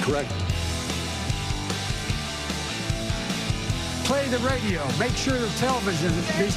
Correct. Play the radio. Make sure the television is...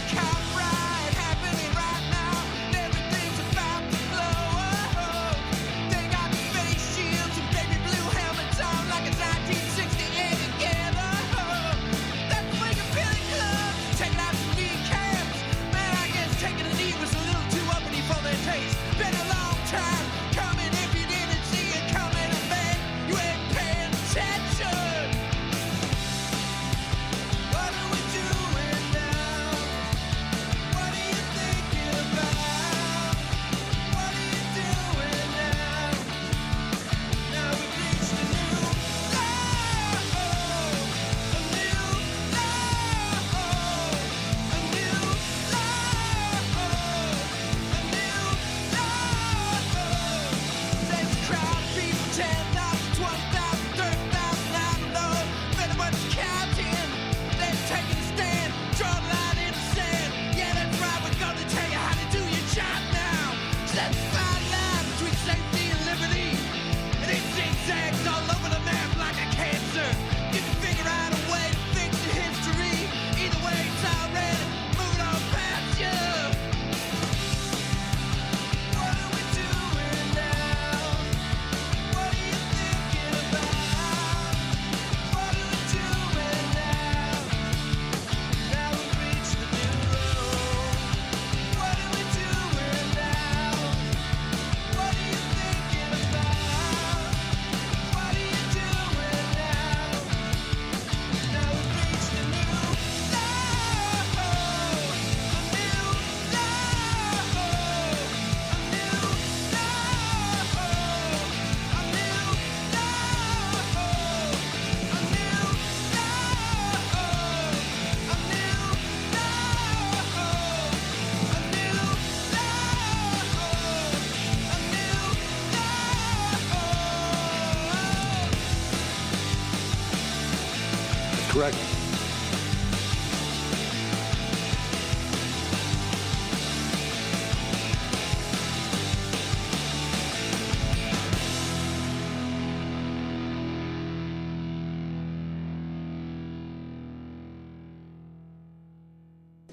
Correct.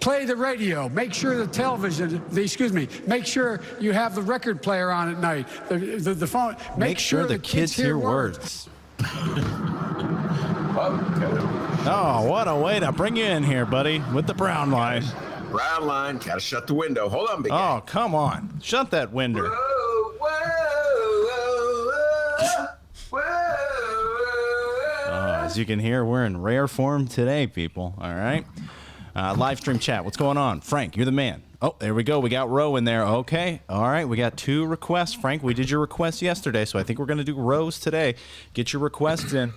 Play the radio. Make sure the television, make sure you have the record player on at night. The phone. Make sure the kids hear words. Oh, what a way to bring you in here, buddy, with the brown line. Brown line. Gotta shut the window. Hold on, big guy. Oh, come on. Shut that window. Whoa, whoa, whoa, whoa. As you can hear, we're in rare form today, people. All right. Live stream chat. What's going on? Frank, you're the man. Oh, there we go. We got Roe in there. Okay. All right. We got 2 requests. Frank, we did your request yesterday, so I think we're going to do Roe's today. Get your requests in.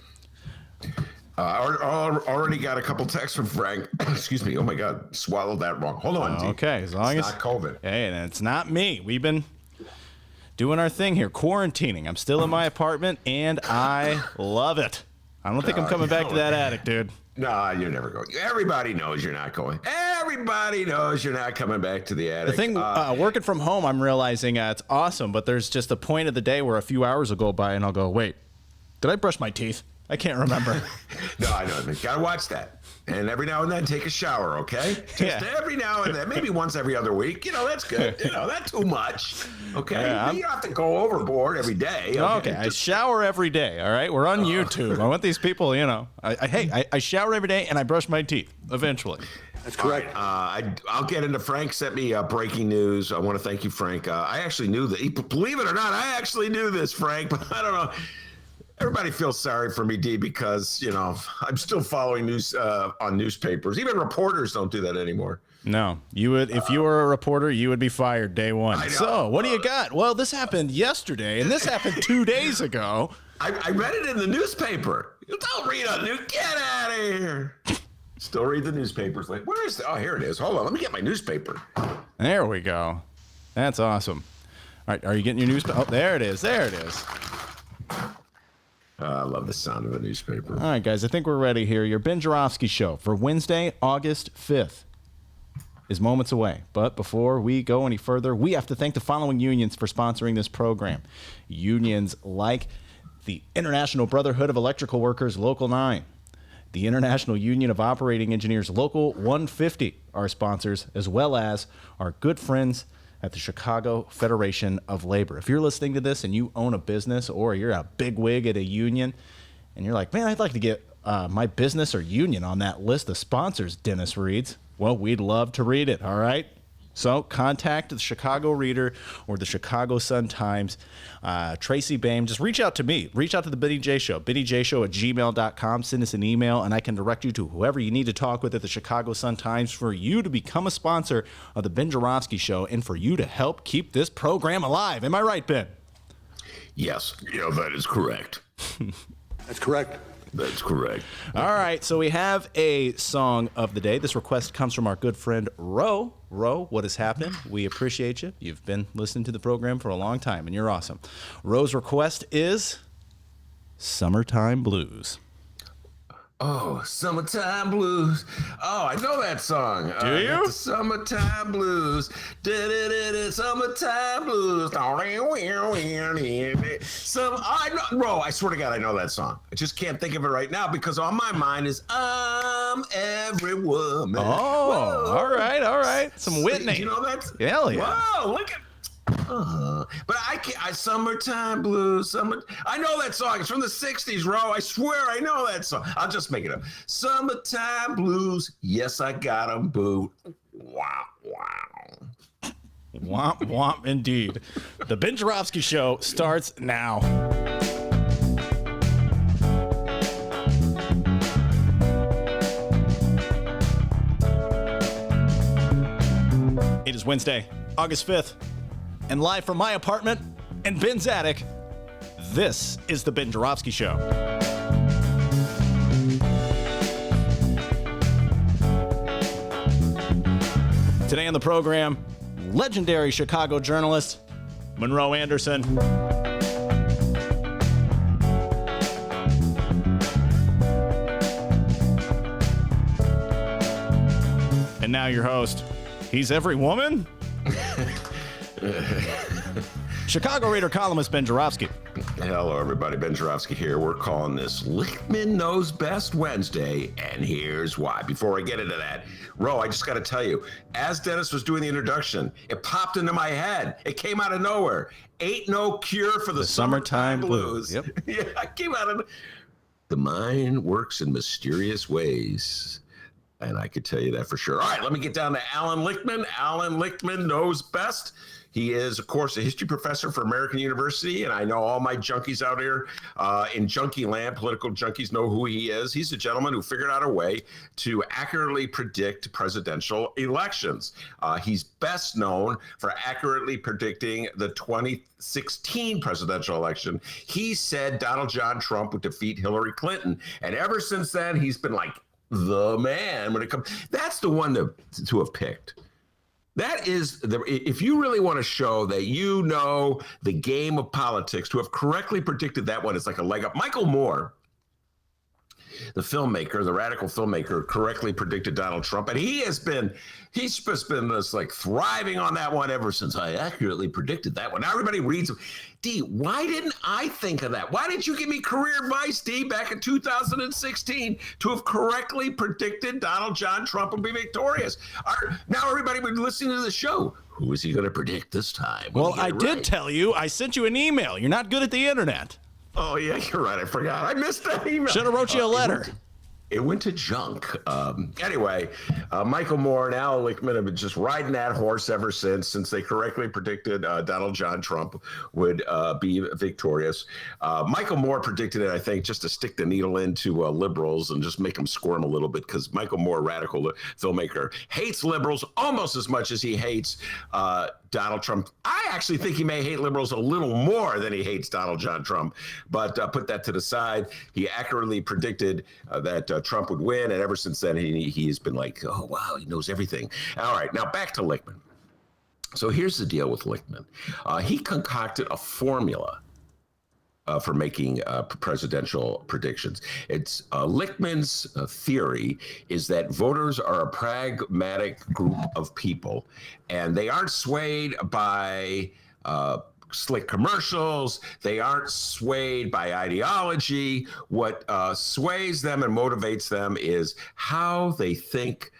Already got a couple texts from Frank. Excuse me. Oh, my God. Swallowed that wrong. Hold on, T. Okay. As long it's as not COVID. Hey, and it's not me. We've been doing our thing here, quarantining. I'm still in my apartment, and I love it. I don't think I'm coming back to that attic, dude. No, you're never going. Everybody knows you're not going. Everybody knows you're not coming back to the attic. The thing, working from home, I'm realizing it's awesome, but there's just a point of the day where a few hours will go by, and I'll go, wait, did I brush my teeth? I can't remember. No, I know. You gotta watch that. And every now and then take a shower, okay? Just every now and then, maybe once every other week. You know, that's good. You know, that's too much. Okay? Yeah, you don't have to go overboard every day. Okay, I shower every day, all right? We're on YouTube. I want these people, you know. I shower every day and I brush my teeth, eventually. That's correct. Right, I'll get into Frank sent me breaking news. I want to thank you, Frank. I actually knew that. Believe it or not, I actually knew this, Frank, but I don't know. Everybody feels sorry for me, D, because, you know, I'm still following news on newspapers. Even reporters don't do that anymore. No, you would. If you were a reporter, you would be fired day one. So what do you got? Well, this happened yesterday, and this happened 2 days ago. I read it in the newspaper. You don't read a news. Get out of here. Still read the newspapers. Like, where is it? Oh, here it is. Hold on. Let me get my newspaper. There we go. That's awesome. All right. Are you getting your newspaper? Oh, there it is. There it is. I love the sound of a newspaper. All right, guys. I think we're ready here. Your Ben Joravsky show for Wednesday, August 5th is moments away. But before we go any further, we have to thank the following unions for sponsoring this program. Unions like the International Brotherhood of Electrical Workers, Local 9, the International Union of Operating Engineers, Local 150, are sponsors, as well as our good friends at the Chicago Federation of Labor. If you're listening to this and you own a business or you're a bigwig at a union and you're like, man, I'd like to get my business or union on that list of sponsors, Dennis reads, well, we'd love to read it, all right? So contact the Chicago Reader or the Chicago Sun-Times. Tracy Bain, just reach out to me. Reach out to the Benny J Show, bennyjshow@gmail.com. Send us an email, and I can direct you to whoever you need to talk with at the Chicago Sun-Times for you to become a sponsor of the Ben Joravsky Show and for you to help keep this program alive. Am I right, Ben? Yes, that is correct. That's correct. That's correct. All right, so we have a song of the day. This request comes from our good friend Ro. Ro, what is happening? We appreciate you. You've been listening to the program for a long time, and you're awesome. Ro's request is Summertime Blues. Oh, Summertime Blues. Oh, I know that song. Do you? The Summertime Blues. Summertime Blues. Bro, I swear to God, I know that song. I just can't think of it right now because on my mind is I'm every woman. Oh, Whoa. all right. Some Whitney. You know that? Hell yeah. Whoa, look at. But I can't. Summertime Blues. I know that song. It's from the '60s, Ro. I swear I know that song. I'll just make it up. Summertime Blues. Yes, I got 'em, boo. Wow. Womp, womp, indeed. The Ben Joravsky Show starts now. It is Wednesday, August 5th. And live from my apartment in Ben's attic, this is the Ben Joravsky Show. Today on the program, legendary Chicago journalist, Monroe Anderson. And now your host. He's every woman? Chicago Reader columnist Ben Joravsky. Hello, everybody. Ben Joravsky here. We're calling this Lickman Knows Best Wednesday, and here's why. Before I get into that, Ro, I just got to tell you, as Dennis was doing the introduction, it popped into my head. It came out of nowhere. Ain't no cure for the summertime blues. Yep. Yeah, I came out of. The mind works in mysterious ways. And I could tell you that for sure. All right, let me get down to Alan Lickman. Alan Lickman knows best. He is, of course, a history professor for American University, and I know all my junkies out here in junkie land, political junkies, know who he is. He's a gentleman who figured out a way to accurately predict presidential elections. He's best known for accurately predicting the 2016 presidential election. He said Donald John Trump would defeat Hillary Clinton, and ever since then, he's been like the man when it comes. That's the one to have picked. That is if you really want to show that you know the game of politics, to have correctly predicted that one is like a leg up. Michael Moore, the filmmaker, the radical filmmaker, correctly predicted Donald Trump, and he's just been this like thriving on that one ever since I accurately predicted that one. Now everybody reads. D, why didn't I think of that? Why didn't you give me career advice, D, back in 2016 to have correctly predicted Donald John Trump would be victorious? Now everybody would listen to the show. Who is he going to predict this time? Well, I did tell you. I sent you an email. You're not good at the internet. Oh, yeah, you're right. I forgot. I missed that email. Should have wrote you a letter. It went to junk. Anyway, Michael Moore and Al Lickman have been just riding that horse ever since they correctly predicted Donald John Trump would be victorious. Michael Moore predicted it, I think, just to stick the needle into liberals and just make them squirm a little bit, because Michael Moore, radical filmmaker, hates liberals almost as much as he hates Donald Trump. I actually think he may hate liberals a little more than he hates Donald John Trump, but put that to the side. He accurately predicted that Trump would win, and ever since then he's been like, oh wow, he knows everything. All right, now back to Lickman. So here's the deal with Lickman. He concocted a formula for making presidential predictions. It's Lickman's theory is that voters are a pragmatic group of people, and they aren't swayed by slick commercials. They aren't swayed by ideology. What sways them and motivates them is how they think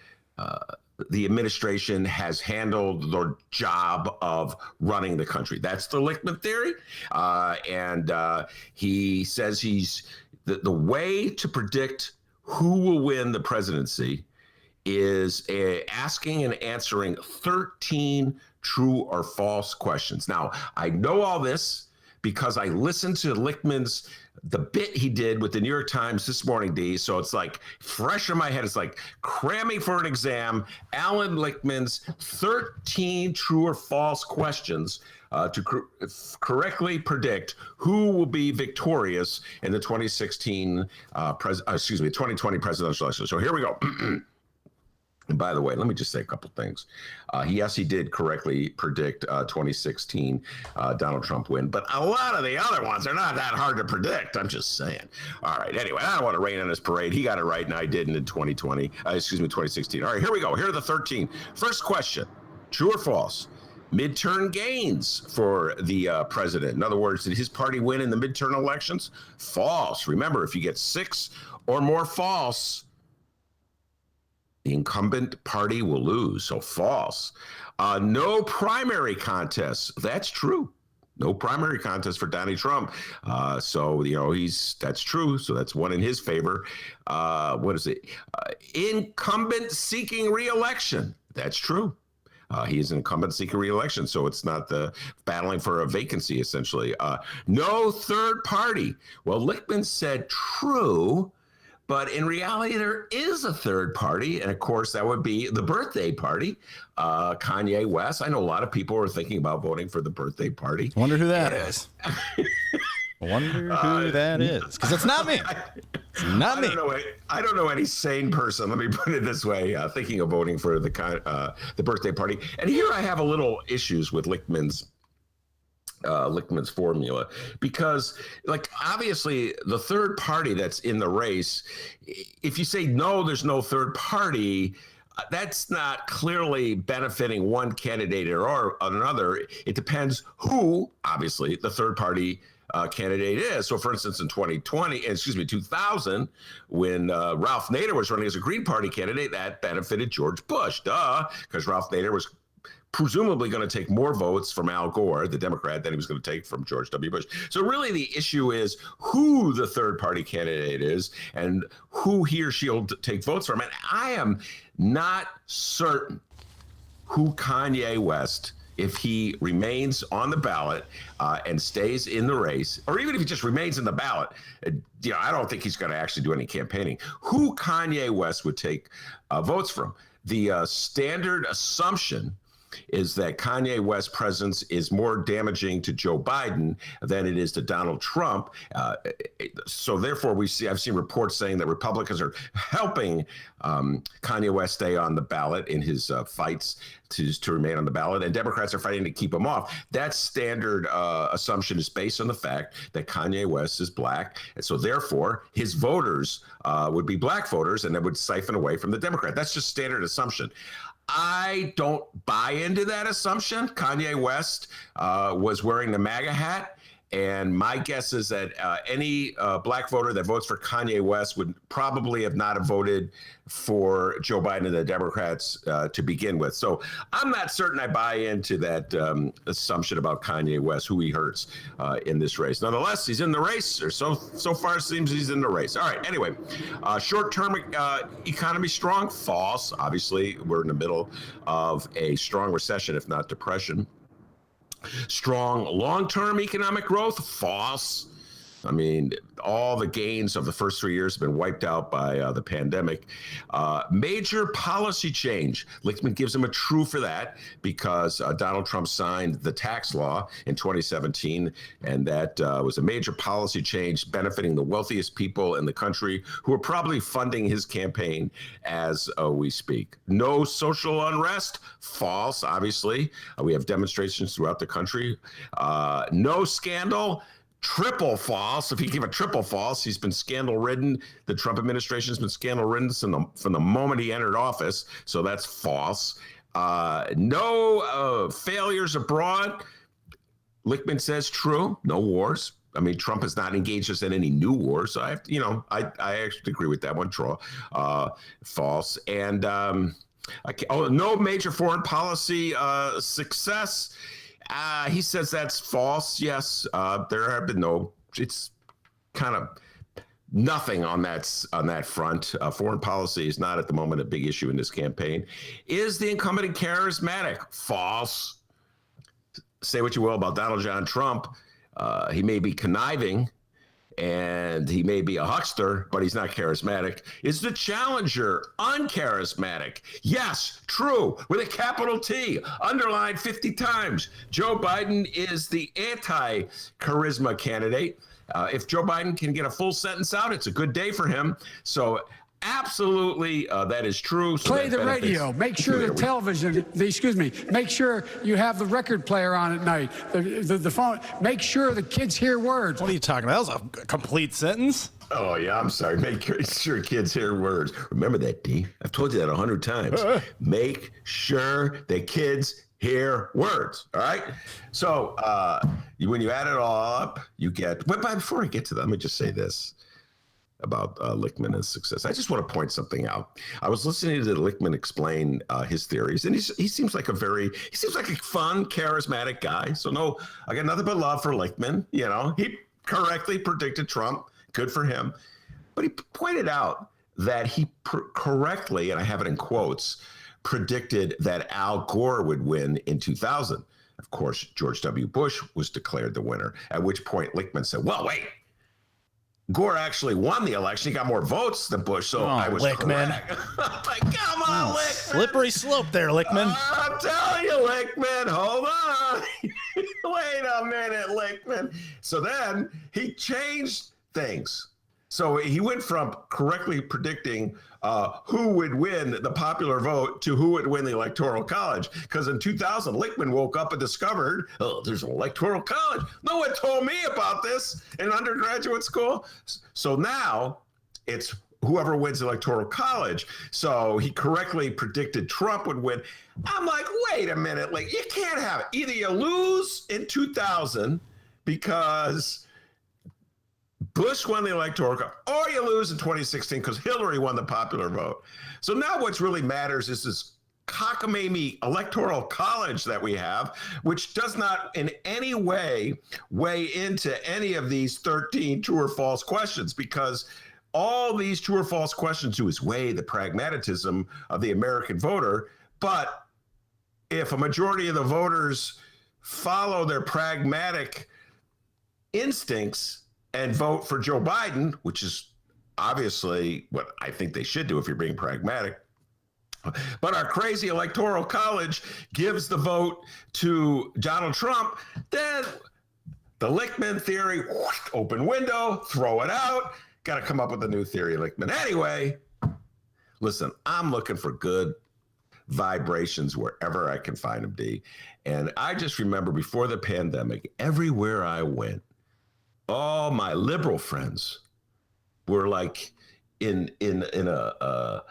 the administration has handled their job of running the country. That's the Lickman theory. And he says the way to predict who will win the presidency is asking and answering 13 true or false questions. Now, I know all this because I listened to Lickman's the bit he did with the New York Times this morning, D. So it's like fresh in my head. It's like cramming for an exam. Alan Lickman's 13 true or false questions to correctly predict who will be victorious in the 2020 presidential election. So here we go. And by the way, let me just say a couple things. Yes, he did correctly predict 2016 Donald Trump win, but a lot of the other ones are not that hard to predict. I'm just saying. All right. Anyway, I don't want to rain on his parade. He got it right, and I didn't in 2016. All right, here we go. Here are the 13. First question: true or false? Midterm gains for the president. In other words, did his party win in the midterm elections? False. Remember, if you get 6 or more false, the incumbent party will lose. So false. No primary contests. That's true. No primary contest for Donald Trump. So, that's true. So that's one in his favor. What is it? Incumbent seeking re-election. That's true. He is an incumbent seeking re-election, so it's not the battling for a vacancy, essentially. No third party. Well, Lickman said true, but in reality, there is a third party, and of course, that would be the birthday party, Kanye West. I know a lot of people are thinking about voting for the birthday party. Wonder who that is. Wonder who that is, because it's not me. It's not me. I don't know any sane person. Let me put it this way: thinking of voting for the birthday party. And here I have a little issues with Lickman's formula, because obviously the third party that's in the race, if you say no, there's no third party, that's not clearly benefiting one candidate or another. It depends who, obviously, the third party candidate is. So, for instance, in 2000, when Ralph Nader was running as a Green Party candidate, that benefited George Bush, because Ralph Nader was presumably going to take more votes from Al Gore, the Democrat, than he was going to take from George W. Bush. So really the issue is who the third party candidate is and who he or she will take votes from. And I am not certain who Kanye West, if he remains on the ballot and stays in the race, or even if he just remains in the ballot, I don't think he's going to actually do any campaigning, who Kanye West would take votes from. The standard assumption is that Kanye West's presence is more damaging to Joe Biden than it is to Donald Trump. So therefore, I've seen reports saying that Republicans are helping Kanye West stay on the ballot in his fights to remain on the ballot, and Democrats are fighting to keep him off. That standard assumption is based on the fact that Kanye West is black, and so therefore his voters would be black voters, and that would siphon away from the Democrat. That's just standard assumption. I don't buy into that assumption. Kanye West was wearing the MAGA hat. And my guess is that any black voter that votes for Kanye West would probably have not voted for Joe Biden and the Democrats to begin with. So I'm not certain I buy into that assumption about Kanye West, who he hurts in this race. Nonetheless, he's in the race, or so far it seems he's in the race. All right, anyway, short-term economy strong? False. Obviously, we're in the middle of a strong recession, if not depression. Strong long-term economic growth? False. I mean, all the gains of the first 3 years have been wiped out by the pandemic. Major policy change. Lickman gives him a true for that because Donald Trump signed the tax law in 2017, and that was a major policy change benefiting the wealthiest people in the country who are probably funding his campaign as we speak. No social unrest? False, obviously. We have demonstrations throughout the country. No scandal? Triple false. If you give a triple false, he's been scandal-ridden. The Trump administration has been scandal-ridden from the moment he entered office, so that's false. No failures abroad. Lickman says true, no wars. I mean, Trump has not engaged us in any new wars. So I have to, I actually agree with that one. False. And no major foreign policy success. He says that's false. Yes, there have been no. It's kind of nothing on that front. Foreign policy is not at the moment a big issue in this campaign. Is the incumbent charismatic? False. Say what you will about Donald John Trump. He may be conniving and he may be a huckster, but he's not charismatic. Is the challenger uncharismatic? Yes, true, with a capital T, underlined 50 times. Joe Biden is the anti-charisma candidate. If Joe Biden can get a full sentence out, it's a good day for him. So absolutely, that is true. So Play the radio. Make sure the television, make sure you have the record player on at night. The phone. Make sure the kids hear words. What are you talking about? That was a complete sentence. Oh, yeah, I'm sorry. Make sure kids hear words. Remember that, D. I've told you that 100 times. Make sure the kids hear words, all right? So when you add it all up, you get... But before I get to that, let me just say this about Lickman and success. I just want to point something out. I was listening to Lickman explain his theories, and he seems like a fun, charismatic guy. So no, I got nothing but love for Lickman. He correctly predicted Trump. Good for him. But he pointed out that he correctly, and I have it in quotes, predicted that Al Gore would win in 2000. Of course, George W. Bush was declared the winner, at which point Lickman said, well, wait. Gore actually won the election. He got more votes than Bush, so I was Lickman. correct. Like, come on, Lickman. Slippery slope there, Lickman. I'm telling you, Lickman. Hold on. Wait a minute, Lickman. So then he changed things. So he went from correctly predicting who would win the popular vote to who would win the Electoral College. Because in 2000, Lickman woke up and discovered, there's an Electoral College. No one told me about this in undergraduate school. So now it's whoever wins the Electoral College. So he correctly predicted Trump would win. I'm like, wait a minute. Like, you can't have it. Either you lose in 2000 because Bush won the Electoral College, or you lose in 2016 because Hillary won the popular vote. So now what's really matters is this cockamamie Electoral College that we have, which does not in any way weigh into any of these 13 true or false questions, because all these true or false questions do is weigh the pragmatism of the American voter. But if a majority of the voters follow their pragmatic instincts and vote for Joe Biden, which is obviously what I think they should do if you're being pragmatic. But our crazy Electoral College gives the vote to Donald Trump, then the Lickman theory, open window, throw it out. Got to come up with a new theory, Lickman. Anyway, listen, I'm looking for good vibrations wherever I can find them, D. And I just remember before the pandemic, everywhere I went, all my liberal friends were like in a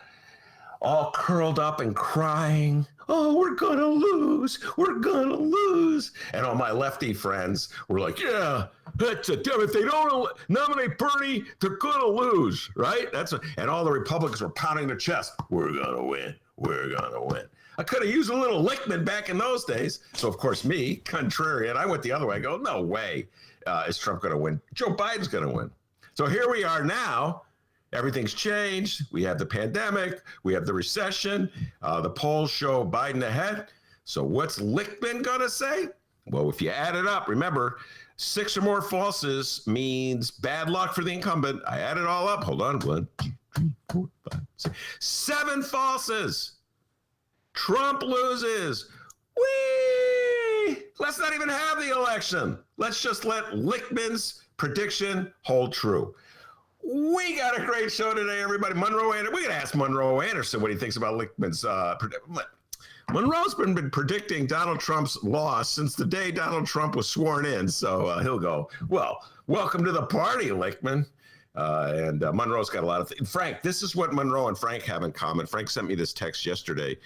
all curled up and crying. Oh, we're gonna lose. We're gonna lose. And all my lefty friends were like, yeah, that's a damn. If they don't nominate Bernie, they're gonna lose, right? And all the Republicans were pounding their chest. We're gonna win. We're gonna win. I could have used a little Lickman back in those days. So of course, me, contrarian, I went the other way. I go, no way. Is Trump going to win? Joe Biden's going to win. So here we are now. Everything's changed. We have the pandemic. We have the recession. The polls show Biden ahead. So what's Lickman going to say? Well, if you add it up, remember, 6 or more falses means bad luck for the incumbent. I add it all up. Hold on. 1, 2, 3, 4, 5, 6. 7 falses. Trump loses. Whee! Let's not even have the election. Let's just let Lickman's prediction hold true. We got a great show today, everybody. Monroe Anderson. We're going to ask Monroe Anderson what he thinks about Lickman's prediction. Monroe's been predicting Donald Trump's loss since the day Donald Trump was sworn in. So he'll go, well, welcome to the party, Lickman. And Monroe's got a lot of things. Frank, this is what Monroe and Frank have in common. Frank sent me this text yesterday,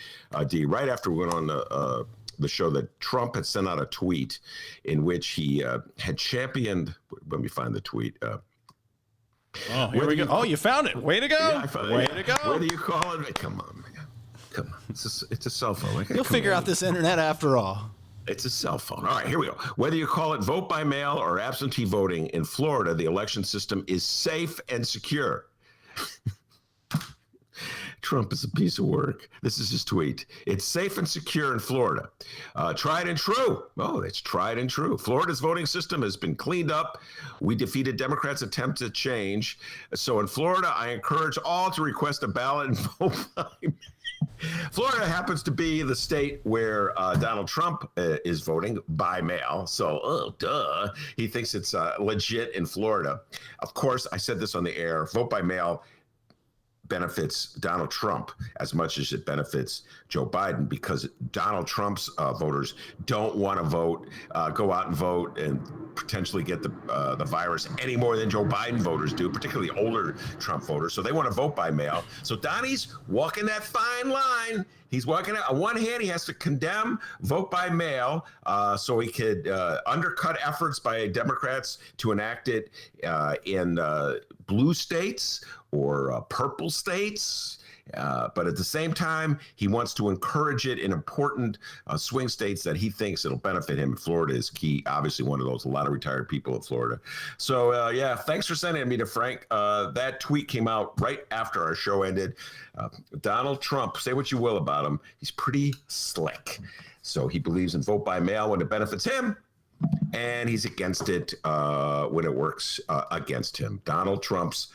D, right after we went on the show that Trump had sent out a tweet in which he had championed. Let me find the tweet. Here we go. Oh, you found it. Way to go. Yeah, I found it. Way to go. What do you call it? Come on, man. Come on. It's a cell phone. You'll figure out this internet after all. It's a cell phone. All right, here we go. Whether you call it vote by mail or absentee voting, in Florida, the election system is safe and secure. Trump is a piece of work. This is his tweet. It's safe and secure in Florida. Tried and true. Oh, it's tried and true. Florida's voting system has been cleaned up. We defeated Democrats' attempt to change. So in Florida, I encourage all to request a ballot and vote by mail. Florida happens to be the state where Donald Trump is voting by mail. So, duh. He thinks it's legit in Florida. Of course, I said this on the air. Vote by mail benefits Donald Trump as much as it benefits Joe Biden, because Donald Trump's voters don't want to vote, go out and vote and potentially get the virus any more than Joe Biden voters do, particularly older Trump voters. So they want to vote by mail. So Donnie's walking that fine line. He's walking out. On one hand, he has to condemn vote by mail so he could undercut efforts by Democrats to enact it in blue states or purple states. But at the same time, he wants to encourage it in important swing states that he thinks it'll benefit him. Florida is key. Obviously, one of those, a lot of retired people in Florida. So, yeah, thanks for sending me to Frank. That tweet came out right after our show ended. Donald Trump, say what you will about him, he's pretty slick. So he believes in vote by mail when it benefits him, and he's against it when it works against him. Donald Trump's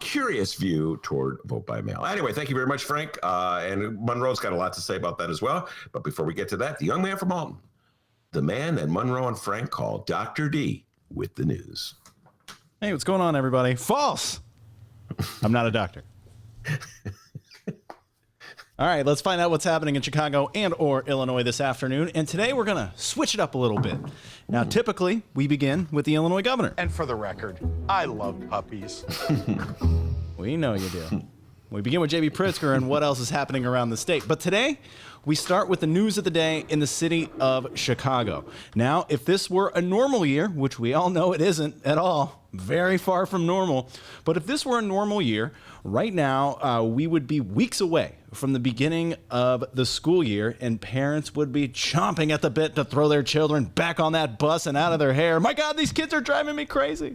curious view toward vote by mail. Anyway, thank you very much, Frank. And Monroe's got a lot to say about that as well. But before we get to that, the young man from Alton, the man that Monroe and Frank call Dr. D, with the news. Hey, what's going on, everybody? False. I'm not a doctor. All right, let's find out what's happening in Chicago and or Illinois this afternoon. And today we're going to switch it up a little bit. Now, typically, we begin with the Illinois governor. And for the record, I love puppies. We know you do. We begin with J.B. Pritzker and what else is happening around the state. But today, we start with the news of the day in the city of Chicago. Now, if this were a normal year, which we all know it isn't at all, very far from normal, but if this were a normal year, right now, we would be weeks away from the beginning of the school year, and parents would be chomping at the bit to throw their children back on that bus and out of their hair. My God, these kids are driving me crazy.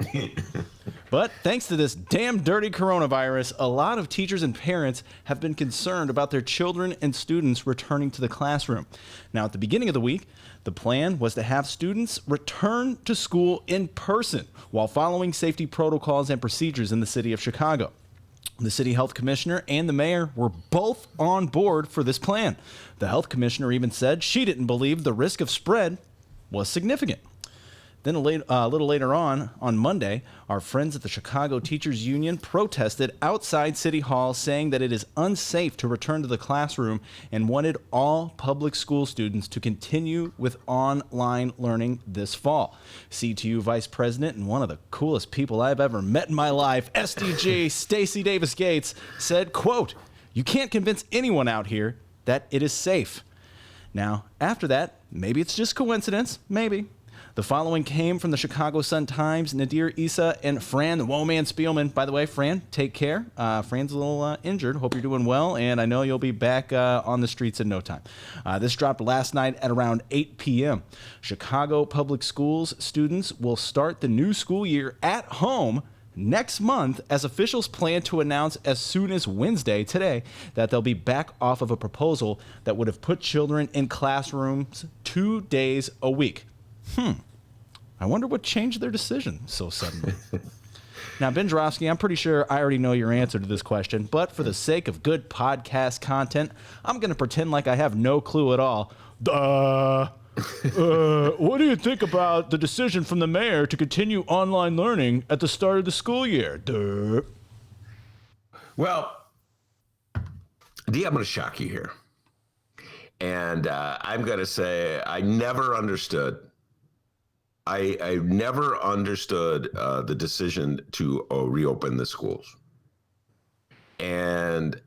But thanks to this damn dirty coronavirus, a lot of teachers and parents have been concerned about their children and students returning to the classroom. Now, at the beginning of the week, the plan was to have students return to school in person while following safety protocols and procedures in the city of Chicago. The city health commissioner and the mayor were both on board for this plan. The health commissioner even said she didn't believe the risk of spread was significant. Then a little later on Monday, our friends at the Chicago Teachers Union protested outside City Hall, saying that it is unsafe to return to the classroom and wanted all public school students to continue with online learning this fall. CTU Vice President and one of the coolest people I've ever met in my life, SDG Stacey Davis Gates, said, quote, "You can't convince anyone out here that it is safe." Now, after that, maybe it's just coincidence, maybe. The following came from the Chicago Sun-Times, Nadir Issa and Fran, the Woman Spielman. By the way, Fran, take care. Fran's a little injured. Hope you're doing well, and I know you'll be back on the streets in no time. This dropped last night at around 8 p.m. Chicago Public Schools students will start the new school year at home next month, as officials plan to announce as soon as Wednesday, today, that they'll be back off of a proposal that would have put children in classrooms 2 days a week. I wonder what changed their decision so suddenly. Now, Ben Joravsky, I'm pretty sure I already know your answer to this question, but for the sake of good podcast content, I'm going to pretend like I have no clue at all. What do you think about the decision from the mayor to continue online learning at the start of the school year? Duh. Well, D, I'm going to shock you here. And I'm going to say I never understood. I never understood the decision to reopen the schools. And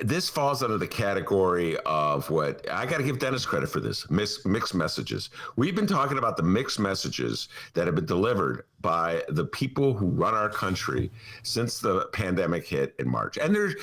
this falls under the category of what I got to give Dennis credit for this mixed messages. We've been talking about the mixed messages that have been delivered by the people who run our country since the pandemic hit in March. And there's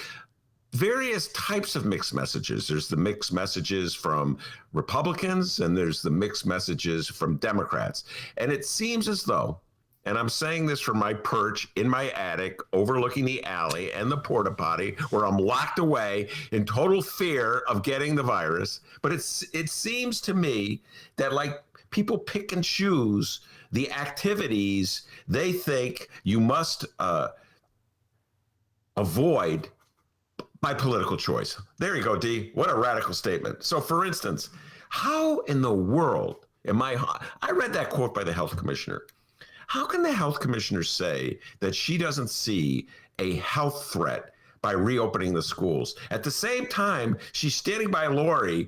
various types of mixed messages. There's the mixed messages from Republicans and there's the mixed messages from Democrats. And it seems as though, and I'm saying this from my perch in my attic, overlooking the alley and the porta potty, where I'm locked away in total fear of getting the virus. But it seems to me that like people pick and choose the activities they think you must avoid by political choice. There you go, D. What a radical statement. So, for instance, how in the world I read that quote by the health commissioner. How can the health commissioner say that she doesn't see a health threat by reopening the schools? At the same time, she's standing by Mayor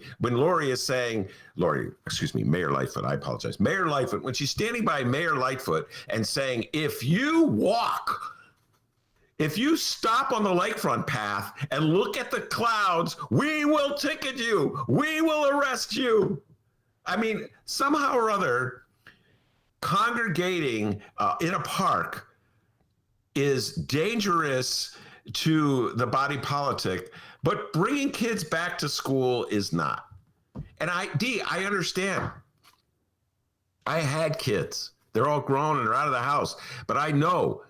Lightfoot, I apologize. Mayor Lightfoot, when she's standing by Mayor Lightfoot and saying, if you stop on the lakefront path and look at the clouds, we will ticket you. We will arrest you. I mean, somehow or other, congregating in a park is dangerous to the body politic, but bringing kids back to school is not. And I understand. I had kids. They're all grown and they're out of the house, but I know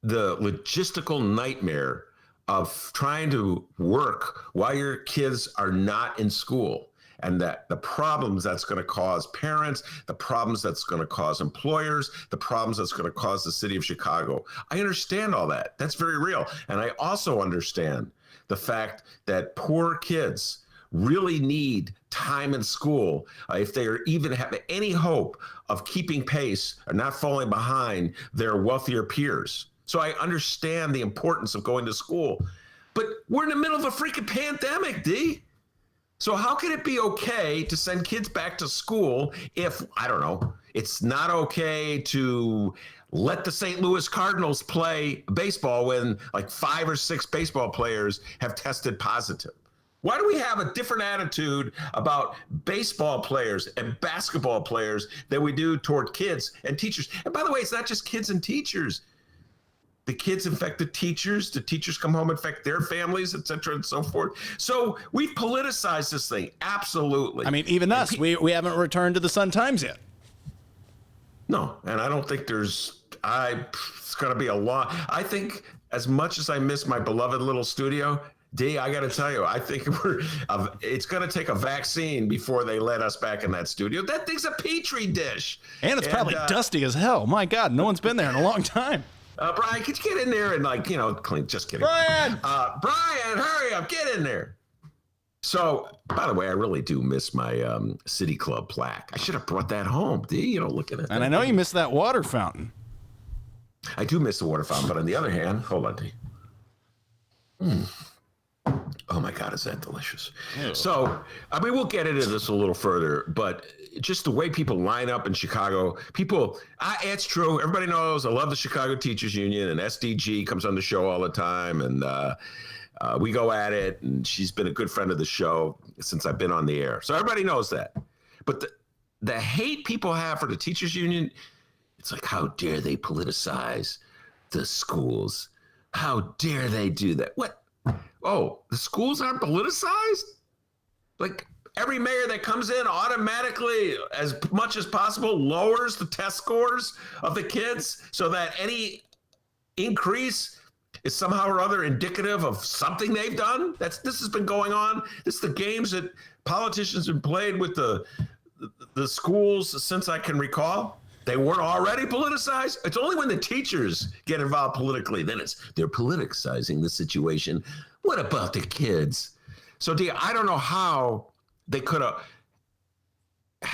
the logistical nightmare of trying to work while your kids are not in school. And that the problems that's going to cause parents, the problems that's going to cause employers, the problems that's going to cause the city of Chicago. I understand all that. That's very real. And I also understand the fact that poor kids really need time in school if they are even have any hope of keeping pace or not falling behind their wealthier peers. So I understand the importance of going to school. But we're in the middle of a freaking pandemic, D. So how can it be okay to send kids back to school if, I don't know, it's not okay to let the St. Louis Cardinals play baseball when like 5 or 6 baseball players have tested positive? Why do we have a different attitude about baseball players and basketball players than we do toward kids and teachers? And by the way, it's not just kids and teachers. The kids infect the teachers come home, infect their families, et cetera, and so forth. So we've politicized this thing, absolutely. I mean, even us, we haven't returned to the Sun-Times yet. No, and I don't think it's going to be a lot. I think as much as I miss my beloved little studio, D, I got to tell you, I think it's going to take a vaccine before they let us back in that studio. That thing's a petri dish. And it's probably dusty as hell. My God, no one's been there in a long time. Brian, could you get in there and clean? Just kidding. Brian! Brian, hurry up, get in there. So, by the way, I really do miss my City Club plaque. I should have brought that home, D. Look at it. And I know you miss that water fountain. I do miss the water fountain, but on the other hand, hold on, D. Oh my God, is that delicious? Ew. So, I mean, we'll get into this a little further, but just the way people line up in Chicago, it's true. Everybody knows I love the Chicago Teachers Union, and SDG comes on the show all the time, and we go at it, and she's been a good friend of the show since I've been on the air. So everybody knows that. But the hate people have for the Teachers Union, it's like, how dare they politicize the schools? How dare they do that? What? Oh, the schools aren't politicized? Like every mayor that comes in automatically, as much as possible, lowers the test scores of the kids so that any increase is somehow or other indicative of something they've done? This has been going on. This is the games that politicians have played with the schools since I can recall. They weren't already politicized. It's only when the teachers get involved politically, then they're politicizing the situation. What about the kids? So, D, I don't know how they could have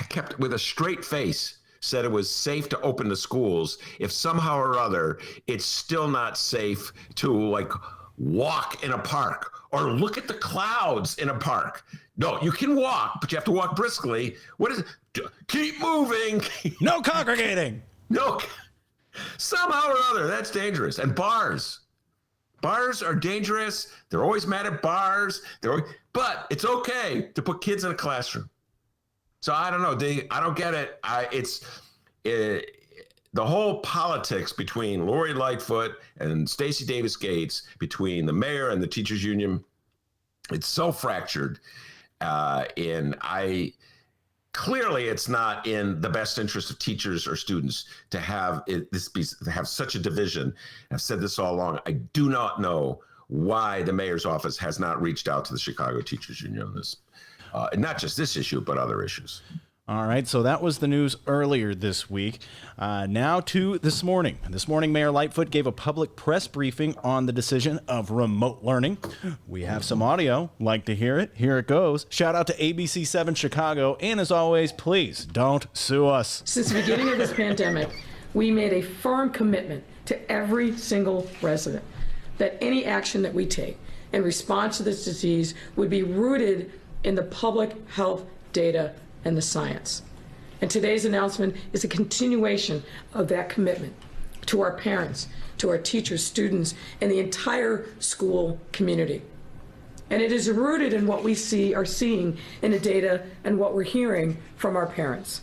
kept with a straight face said it was safe to open the schools if somehow or other it's still not safe to walk in a park or look at the clouds in a park. No, you can walk, but you have to walk briskly. What is it? Keep moving. No congregating. No. Somehow or other, that's dangerous. And bars. Bars are dangerous. They're always mad at bars. But it's okay to put kids in a classroom. So I don't know. I don't get it. The whole politics between Lori Lightfoot and Stacey Davis Gates, between the mayor and the teachers union, it's so fractured. Clearly it's not in the best interest of teachers or students to have such a division. I've said this all along. I do not know why the mayor's office has not reached out to the Chicago Teachers Union on this, and not just this issue, but other issues. All right, so that was the news earlier this week. Now to this morning. This morning, Mayor Lightfoot gave a public press briefing on the decision of remote learning. We have some audio. Like to hear it? Here it goes. Shout out to ABC 7 Chicago. And as always, please don't sue us. Since the beginning of this pandemic, we made a firm commitment to every single resident that any action that we take in response to this disease would be rooted in the public health data and the science. And today's announcement is a continuation of that commitment to our parents, to our teachers, students, and the entire school community. And it is rooted in what we are seeing in the data and what we're hearing from our parents.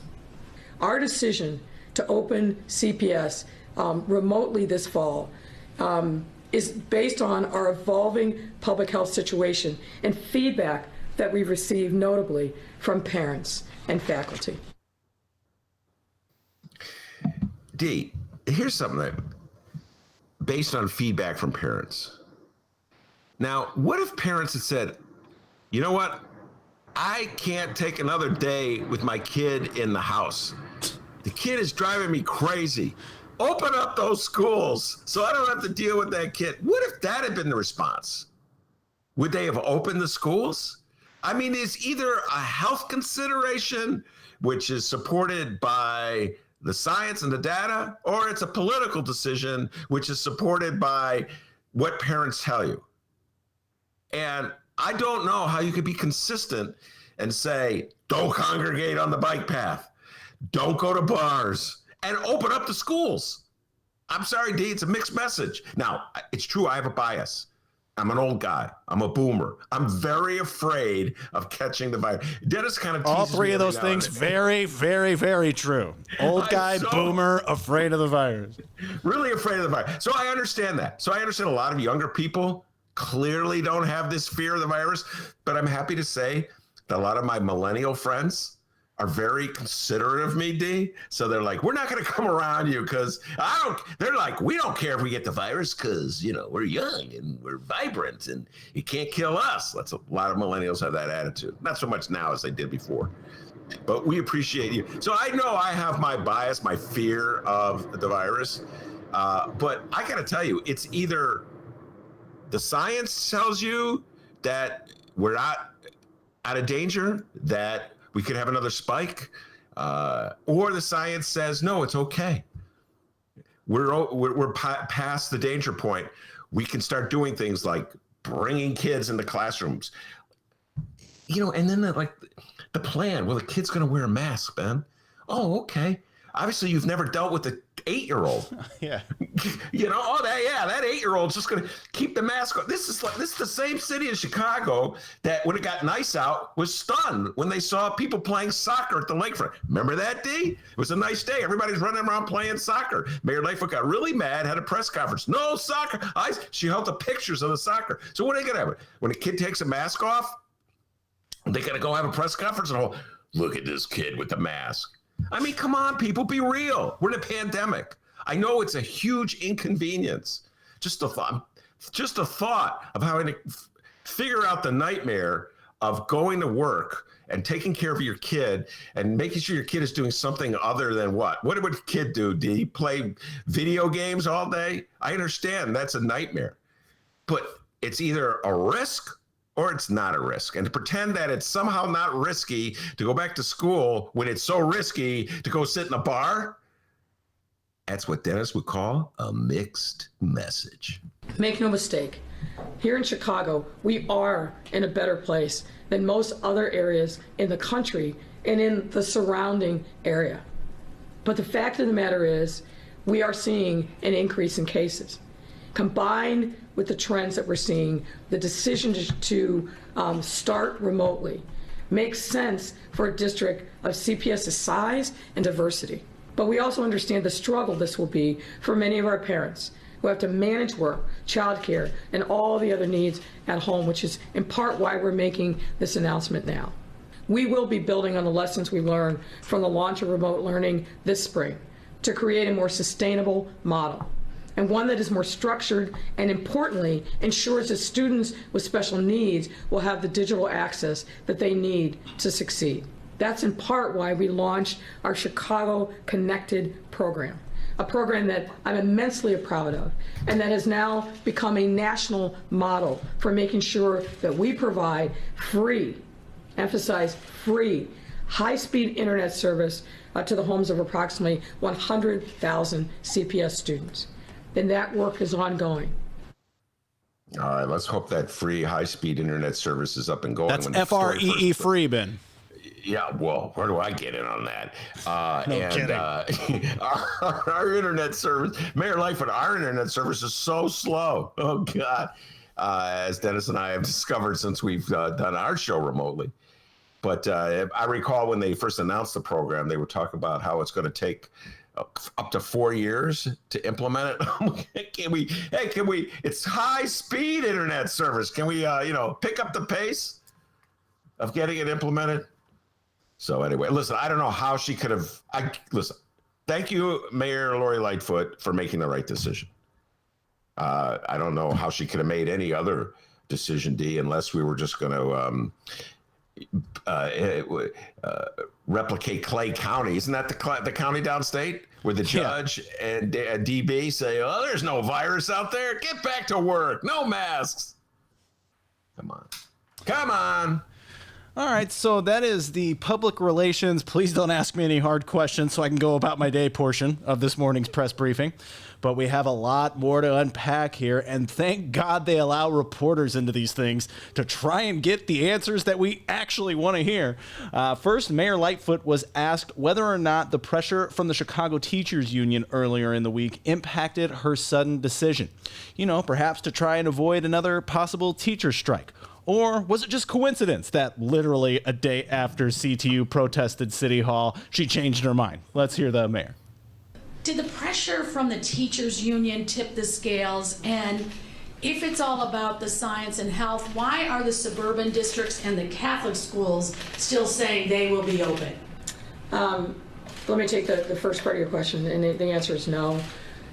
Our decision to open CPS remotely this fall is based on our evolving public health situation and feedback that we've received notably from parents and faculty. Dee, here's something that, based on feedback from parents. Now, what if parents had said, you know what? I can't take another day with my kid in the house. The kid is driving me crazy. Open up those schools so I don't have to deal with that kid. What if that had been the response? Would they have opened the schools? I mean, it's either a health consideration, which is supported by the science and the data, or it's a political decision, which is supported by what parents tell you. And I don't know how you could be consistent and say, don't congregate on the bike path, don't go to bars, and open up the schools. I'm sorry, Dee, it's a mixed message. Now, it's true, I have a bias. I'm an old guy. I'm a boomer. I'm very afraid of catching the virus. Dennis kind of all three of those things, very, very, very true. Old guy, boomer, afraid of the virus. Really afraid of the virus. So I understand that. So I understand a lot of younger people clearly don't have this fear of the virus, but I'm happy to say that a lot of my millennial friends are very considerate of me, D. So they're like, we're not going to come around you because they're like, we don't care if we get the virus because, we're young and we're vibrant and it can't kill us. A lot of millennials have that attitude. Not so much now as they did before, but we appreciate you. So I know I have my bias, my fear of the virus, but I got to tell you, it's either the science tells you that we're not out of danger, that we could have another spike, or the science says, no, it's okay. We're past the danger point. We can start doing things like bringing kids into classrooms. And then the plan, well, the kid's going to wear a mask, Ben. Oh, okay. Obviously, you've never dealt with the 8-year-old. Yeah. That 8-year-old's just going to keep the mask on. This is the same city in Chicago that when it got nice out was stunned when they saw people playing soccer at the lakefront. Remember that, D? It was a nice day. Everybody's running around playing soccer. Mayor Lightfoot got really mad, had a press conference. No soccer. She held the pictures of the soccer. So what are they going to have? When a kid takes a mask off, they got to go have a press conference and look at this kid with the mask. I mean, come on, people, be real. We're in a pandemic. I know it's a huge inconvenience. Just a thought of having to figure out the nightmare of going to work and taking care of your kid and making sure your kid is doing something other than what? What would a kid do? Did he play video games all day? I understand that's a nightmare, but it's either a risk or it's not a risk. And to pretend that it's somehow not risky to go back to school when it's so risky to go sit in a bar, that's what Dennis would call a mixed message. Make no mistake, here in Chicago, we are in a better place than most other areas in the country and in the surrounding area. But the fact of the matter is, we are seeing an increase in cases. combined with the trends that we're seeing, the decision to start remotely makes sense for a district of CPS's size and diversity. But we also understand the struggle this will be for many of our parents who have to manage work, childcare, and all the other needs at home, which is in part why we're making this announcement now. We will be building on the lessons we learned from the launch of remote learning this spring to create a more sustainable model, and one that is more structured and, importantly, ensures that students with special needs will have the digital access that they need to succeed. That's in part why we launched our Chicago Connected program, a program that I'm immensely proud of, and that has now become a national model for making sure that we provide free, emphasize free, high-speed internet service to the homes of approximately 100,000 CPS students. And that work is ongoing. All right, let's hope that free high-speed internet service is up and going. That's FREE free, Ben. Yeah, well, where do I get in on that? Kidding. Our internet service, Mayor Lightfoot, our internet service is so slow. Oh, God. As Dennis and I have discovered since we've done our show remotely. But I recall when they first announced the program, they were talking about how it's going to take up to 4 years to implement it. Can we, it's high speed internet service. Can we, pick up the pace of getting it implemented? So anyway, listen, I don't know how she could have, listen, thank you, Mayor Lori Lightfoot, for making the right decision. I don't know how she could have made any other decision, D, unless we were just going to replicate Clay County. Isn't that the county downstate where the judge and DB say, oh, there's no virus out there. Get back to work. No masks. Come on. All right, so that is the public relations, please don't ask me any hard questions so I can go about my day portion of this morning's press briefing. But we have a lot more to unpack here, and thank God they allow reporters into these things to try and get the answers that we actually want to hear. First, Mayor Lightfoot was asked whether or not the pressure from the Chicago Teachers Union earlier in the week impacted her sudden decision. Perhaps to try and avoid another possible teacher strike. Or was it just coincidence that literally a day after CTU protested City Hall, she changed her mind? Let's hear the mayor. Did the pressure from the teachers union tip the scales? And if it's all about the science and health, why are the suburban districts and the Catholic schools still saying they will be open? Let me take the first part of your question, and the answer is no.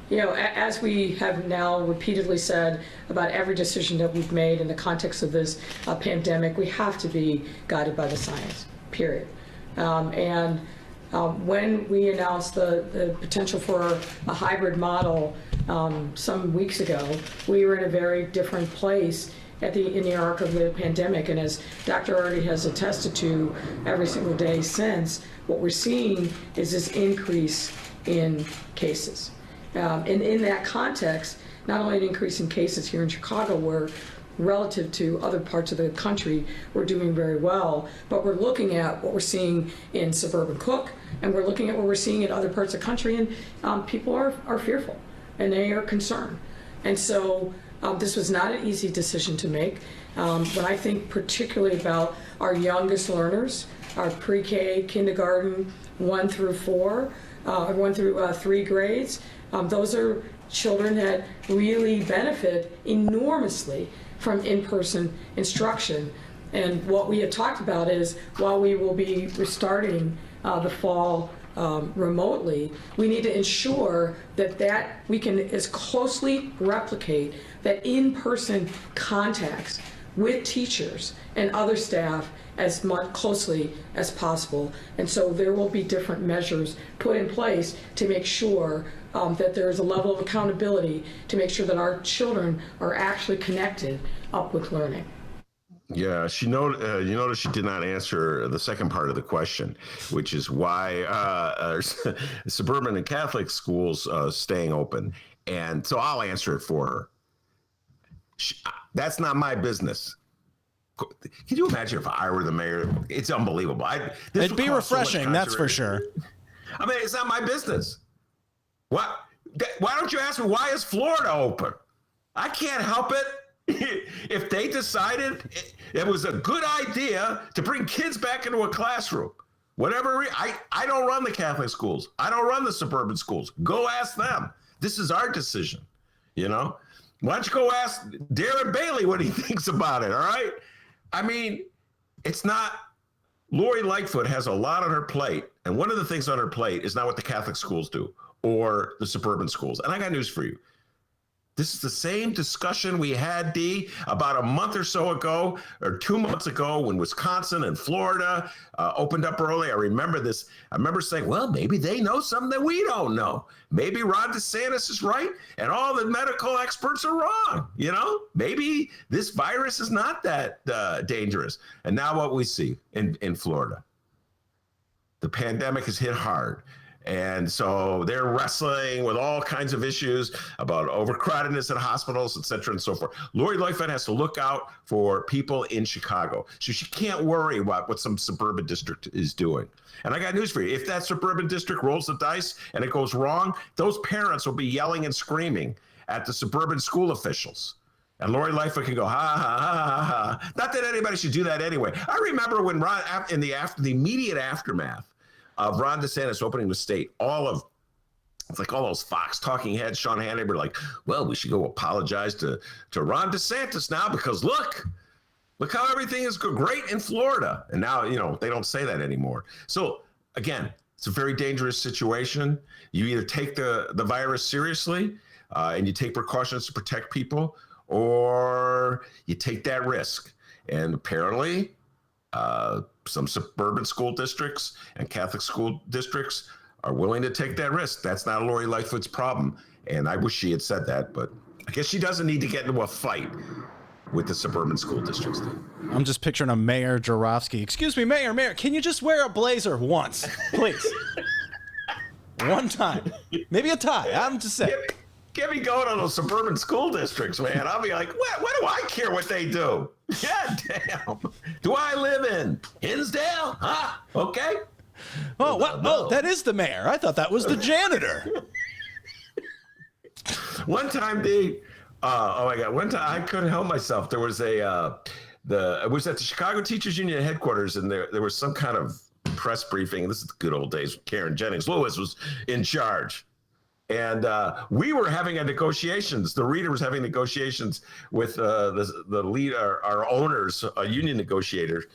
As we have now repeatedly said about every decision that we've made in the context of this pandemic, we have to be guided by the science, period. When we announced the potential for a hybrid model some weeks ago, we were in a very different place in the arc of the pandemic. And as Dr. Artie has attested to every single day since, what we're seeing is this increase in cases. And in that context, not only an increase in cases here in Chicago, where relative to other parts of the country, we're doing very well, but we're looking at what we're seeing in suburban Cook, and we're looking at what we're seeing in other parts of the country, and people are fearful, and they are concerned. And so this was not an easy decision to make. When I think particularly about our youngest learners, our pre-K, kindergarten, 1 through 4, 1 through 3 grades, those are children that really benefit enormously from in-person instruction. And what we had talked about is, while we will be restarting the fall remotely, we need to ensure that we can as closely replicate that in-person contacts with teachers and other staff as much closely as possible. And so there will be different measures put in place to make sure that there is a level of accountability to make sure that our children are actually connected up with learning. Yeah, you notice she did not answer the second part of the question, which is why suburban and Catholic schools staying open. And so I'll answer it for her. That's not my business. Can you imagine if I were the mayor? It's unbelievable. It'd be refreshing, that's for sure. I mean, it's not my business. Why don't you ask me, why is Florida open? I can't help it. If they decided it was a good idea to bring kids back into a classroom, whatever, I don't run the Catholic schools. I don't run the suburban schools. Go ask them. This is our decision, you know? Why don't you go ask Darren Bailey what he thinks about it, all right? I mean, it's not, Lori Lightfoot has a lot on her plate, and one of the things on her plate is not what the Catholic schools do or the suburban schools. And I got news for you. This is the same discussion we had, D, about a month or so ago, or 2 months ago, when Wisconsin and Florida opened up early. I remember this. I remember saying, well, maybe they know something that we don't know. Maybe Ron DeSantis is right, and all the medical experts are wrong. You know, maybe this virus is not that dangerous. And now what we see in Florida, the pandemic has hit hard. And so they're wrestling with all kinds of issues about overcrowdedness at hospitals, et cetera, and so forth. Lori Lightfoot has to look out for people in Chicago. So she can't worry about what some suburban district is doing. And I got news for you. If that suburban district rolls the dice and it goes wrong, those parents will be yelling and screaming at the suburban school officials. And Lori Lightfoot can go, ha, ha, ha, ha, ha. Not that anybody should do that anyway. I remember when Ron, in the immediate aftermath of Ron DeSantis opening the state, it's like all those Fox talking heads, Sean Hannity, were like, well, we should go apologize to Ron DeSantis now because look how everything is great in Florida. And now, you know, they don't say that anymore. So again, it's a very dangerous situation. You either take the virus seriously and you take precautions to protect people, or you take that risk. And apparently, some suburban school districts and Catholic school districts are willing to take that risk. That's not Lori Lightfoot's problem. And I wish she had said that, but I guess she doesn't need to get into a fight with the suburban school districts. I'm just picturing a Mayor Joravsky. Excuse me, Mayor, can you just wear a blazer once, please? One time. Maybe a tie. I'm just saying. Get me going on those suburban school districts, man. I'll be like, what do I care what they do? God damn. Do I live in Hinsdale? Huh? Okay. Oh, what? No. Oh, that is the mayor. I thought that was the janitor. One time, one time I couldn't help myself. There was it was at the Chicago Teachers Union headquarters, and there was some kind of press briefing. This is the good old days. Karen Jennings Lewis was in charge. And we were having negotiations. The reader was having negotiations with the lead, our owners, union negotiations.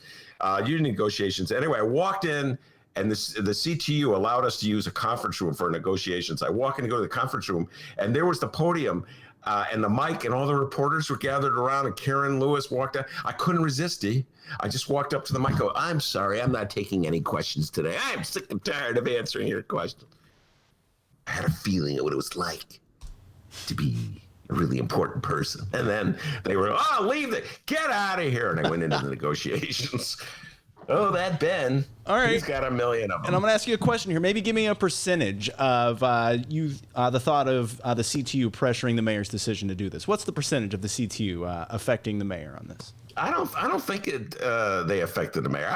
Anyway, I walked in, and the CTU allowed us to use a conference room for negotiations. I walk in to go to the conference room, and there was the podium and the mic, and all the reporters were gathered around, and Karen Lewis walked out. I couldn't resist, I just walked up to the mic, go, I'm sorry, I'm not taking any questions today. I'm sick and tired of answering your questions. I had a feeling of what it was like to be a really important person. And then they were, get out of here. And I went into the negotiations. Oh, that Ben. All right. He's got a million of them. And I'm going to ask you a question here. Maybe give me a percentage of the thought of the CTU pressuring the mayor's decision to do this. What's the percentage of the CTU affecting the mayor on this? I don't think they affected the mayor.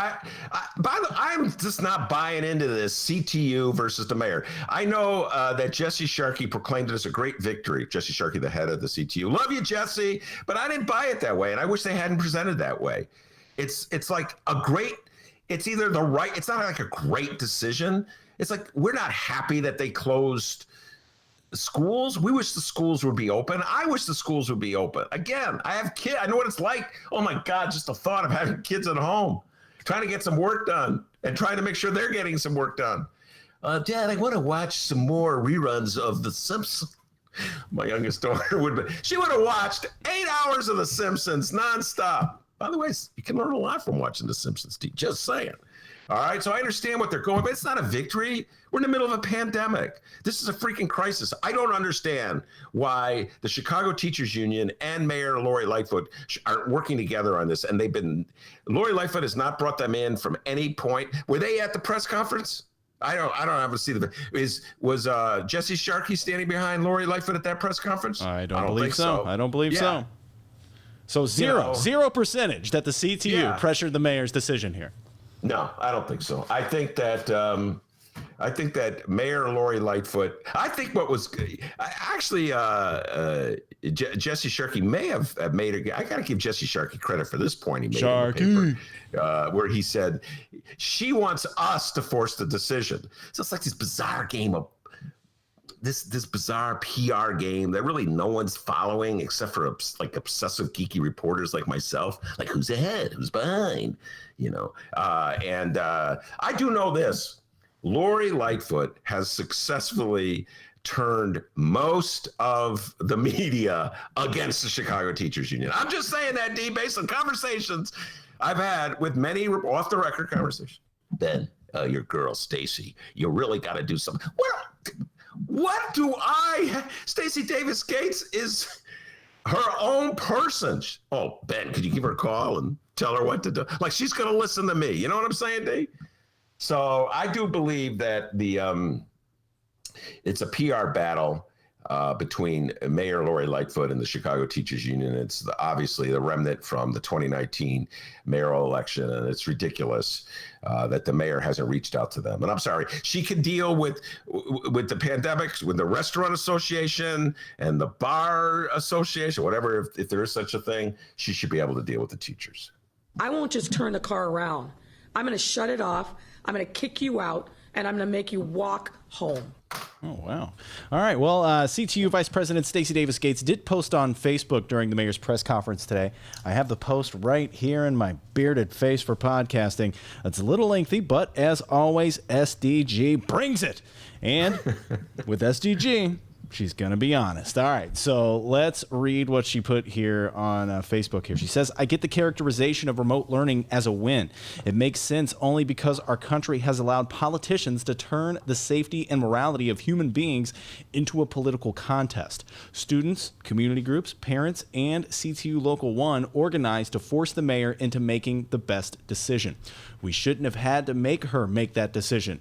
I'm just not buying into this CTU versus the mayor. I know that Jesse Sharkey proclaimed it as a great victory. Jesse Sharkey, the head of the CTU. Love you, Jesse, but I didn't buy it that way, and I wish they hadn't presented that way. It's like it's either the right. It's not like a great decision. It's like we're not happy that they closed schools. We wish the schools would be open. I wish the schools would be open. Again, I have kids. I know what it's like. Oh my God, just the thought of having kids at home, trying to get some work done and trying to make sure they're getting some work done. Dad, I want to watch some more reruns of The Simpsons. My youngest daughter she would have watched 8 hours of The Simpsons nonstop. By the way, you can learn a lot from watching The Simpsons, just saying. All right, so I understand what they're going, but it's not a victory. We're in the middle of a pandemic. This is a freaking crisis. I don't understand why the Chicago Teachers Union and Mayor Lori Lightfoot aren't working together on this. And Lori Lightfoot has not brought them in from any point. Were they at the press conference? I don't have to see was Jesse Sharkey standing behind Lori Lightfoot at that press conference? I don't believe so. I don't believe so. So zero percentage that the CTU pressured the mayor's decision here. No, I don't think so. I think that I think that Mayor Lori Lightfoot, I think what was actually Jesse Sharkey may have made I got to give Jesse Sharkey credit for this point he made in the paper, where he said she wants us to force the decision. So it's like this bizarre game of this bizarre PR game that really no one's following except for like obsessive geeky reporters like myself, like who's ahead, who's behind, and I do know this. Lori Lightfoot has successfully turned most of the media against the Chicago Teachers Union. I'm just saying that, D, based on conversations I've had with many off-the-record conversations. Ben, your girl, Stacey, you really got to do something. What do Stacey Davis Gates is her own person. Oh, Ben, could you give her a call and tell her what to do? Like, she's going to listen to me. You know what I'm saying, D? So I do believe that it's a PR battle between Mayor Lori Lightfoot and the Chicago Teachers Union. It's obviously the remnant from the 2019 mayoral election, and it's ridiculous that the mayor hasn't reached out to them. And I'm sorry, she could deal with the pandemics, with the restaurant association and the bar association, whatever, if there is such a thing. She should be able to deal with the teachers. I won't just turn the car around. I'm going to shut it off. I'm going to kick you out, and I'm going to make you walk home. Oh, wow. All right. Well, CTU Vice President Stacey Davis Gates did post on Facebook during the mayor's press conference today. I have the post right here in my bearded face for podcasting. It's a little lengthy, but as always, SDG brings it. And with SDG, she's going to be honest. All right, so let's read what she put here on Facebook here. She says, I get the characterization of remote learning as a win. It makes sense only because our country has allowed politicians to turn the safety and morality of human beings into a political contest. Students, community groups, parents, and CTU Local 1 organized to force the mayor into making the best decision. We shouldn't have had to make her make that decision.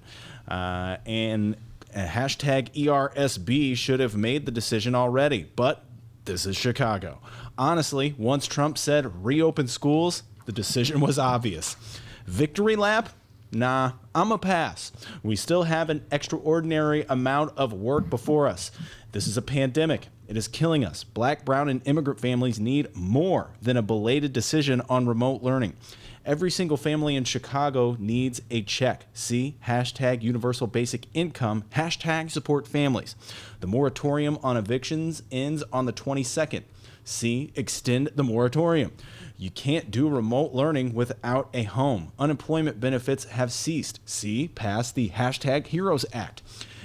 And hashtag ERSB should have made the decision already, but this is Chicago. Honestly, once Trump said reopen schools, the decision was obvious. Victory lap? Nah, I'm a pass. We still have an extraordinary amount of work before us. This is a pandemic. It is killing us. Black, brown, and immigrant families need more than a belated decision on remote learning. Every single family in Chicago needs a check. See hashtag universal basic income, hashtag support families. The moratorium on evictions ends on the 22nd. See extend the moratorium. You can't do remote learning without a home. Unemployment benefits have ceased. See pass the hashtag Heroes Act.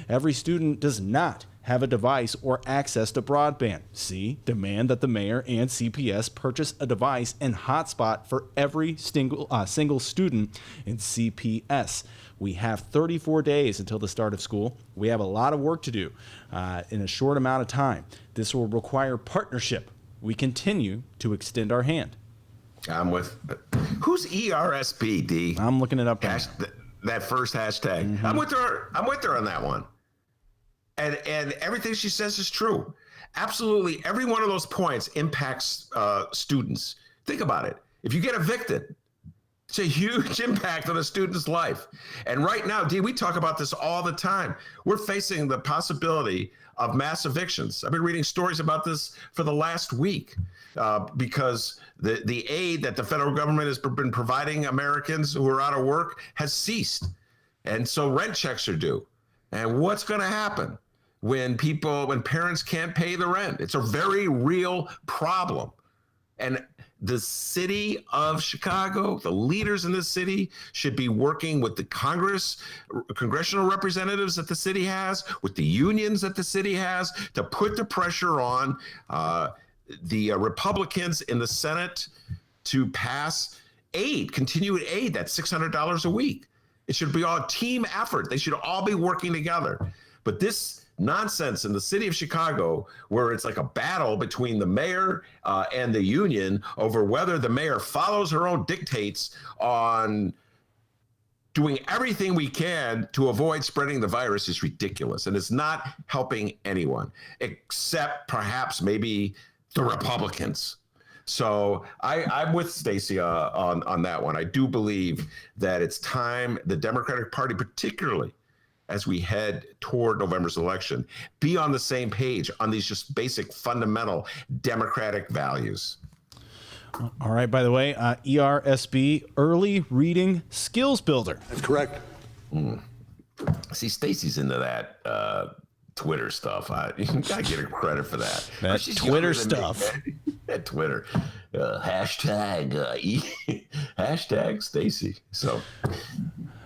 Every student does not have a device or access to broadband. See, demand that the mayor and CPS purchase a device and hotspot for every single student in CPS. We have 34 days until the start of school. We have a lot of work to do in a short amount of time. This will require partnership. We continue to extend our hand. I'm with. Who's ERSP, D? I'm looking it up. That first hashtag. Mm-hmm. I'm with her on that one. And everything she says is true. Absolutely, every one of those points impacts students. Think about it. If you get evicted, it's a huge impact on a student's life. And right now, D, we talk about this all the time. We're facing the possibility of mass evictions. I've been reading stories about this for the last week because the aid that the federal government has been providing Americans who are out of work has ceased. And so rent checks are due. And what's going to happen when parents can't pay the rent? It's a very real problem. And the city of Chicago, the leaders in the city should be working with the congressional representatives that the city has, with the unions that the city has, to put the pressure on the Republicans in the Senate to pass aid, continued aid, that's $600 a week. It should be all a team effort. They should all be working together. But this nonsense in the city of Chicago, where it's like a battle between the mayor and the union over whether the mayor follows her own dictates on doing everything we can to avoid spreading the virus, is ridiculous. And it's not helping anyone, except perhaps maybe the Republicans. So I'm with Stacey on that one. I do believe that it's time the Democratic Party particularly as we head toward November's election. Be on the same page on these just basic fundamental democratic values. All right, by the way, ERSB, Early Reading Skills Builder. That's correct. See, Stacy's into that Twitter stuff. I gotta give her credit for that. That She's Twitter younger than me, stuff. man. That Twitter. Hashtag hashtag Stacy. So,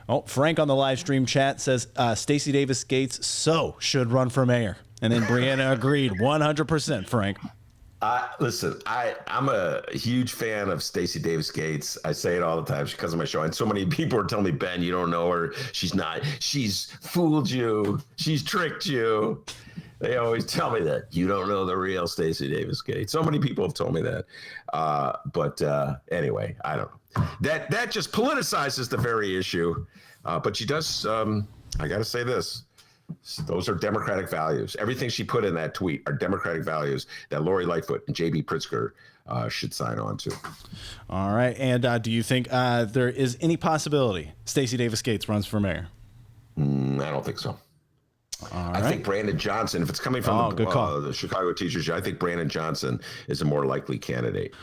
Oh, Frank on the live stream chat says Stacey Davis Gates should run for mayor. And then Brianna agreed 100%, Frank. listen, I'm a huge fan of Stacey Davis Gates. I say it all the time. She comes on my show, and so many people are telling me, Ben, you don't know her. She's not. She's fooled you. She's tricked you. They always tell me that. You don't know the real Stacey Davis Gates. So many people have told me that. But anyway, I don't know. That just politicizes the very issue. But she does, I got to say this. Those are democratic values. Everything she put in that tweet are democratic values that Lori Lightfoot and J.B. Pritzker should sign on to. All right. And do you think there is any possibility Stacey Davis Gates runs for mayor? I don't think so. All I right. think Brandon Johnson, if it's coming from the Chicago Teachers, I think Brandon Johnson is a more likely candidate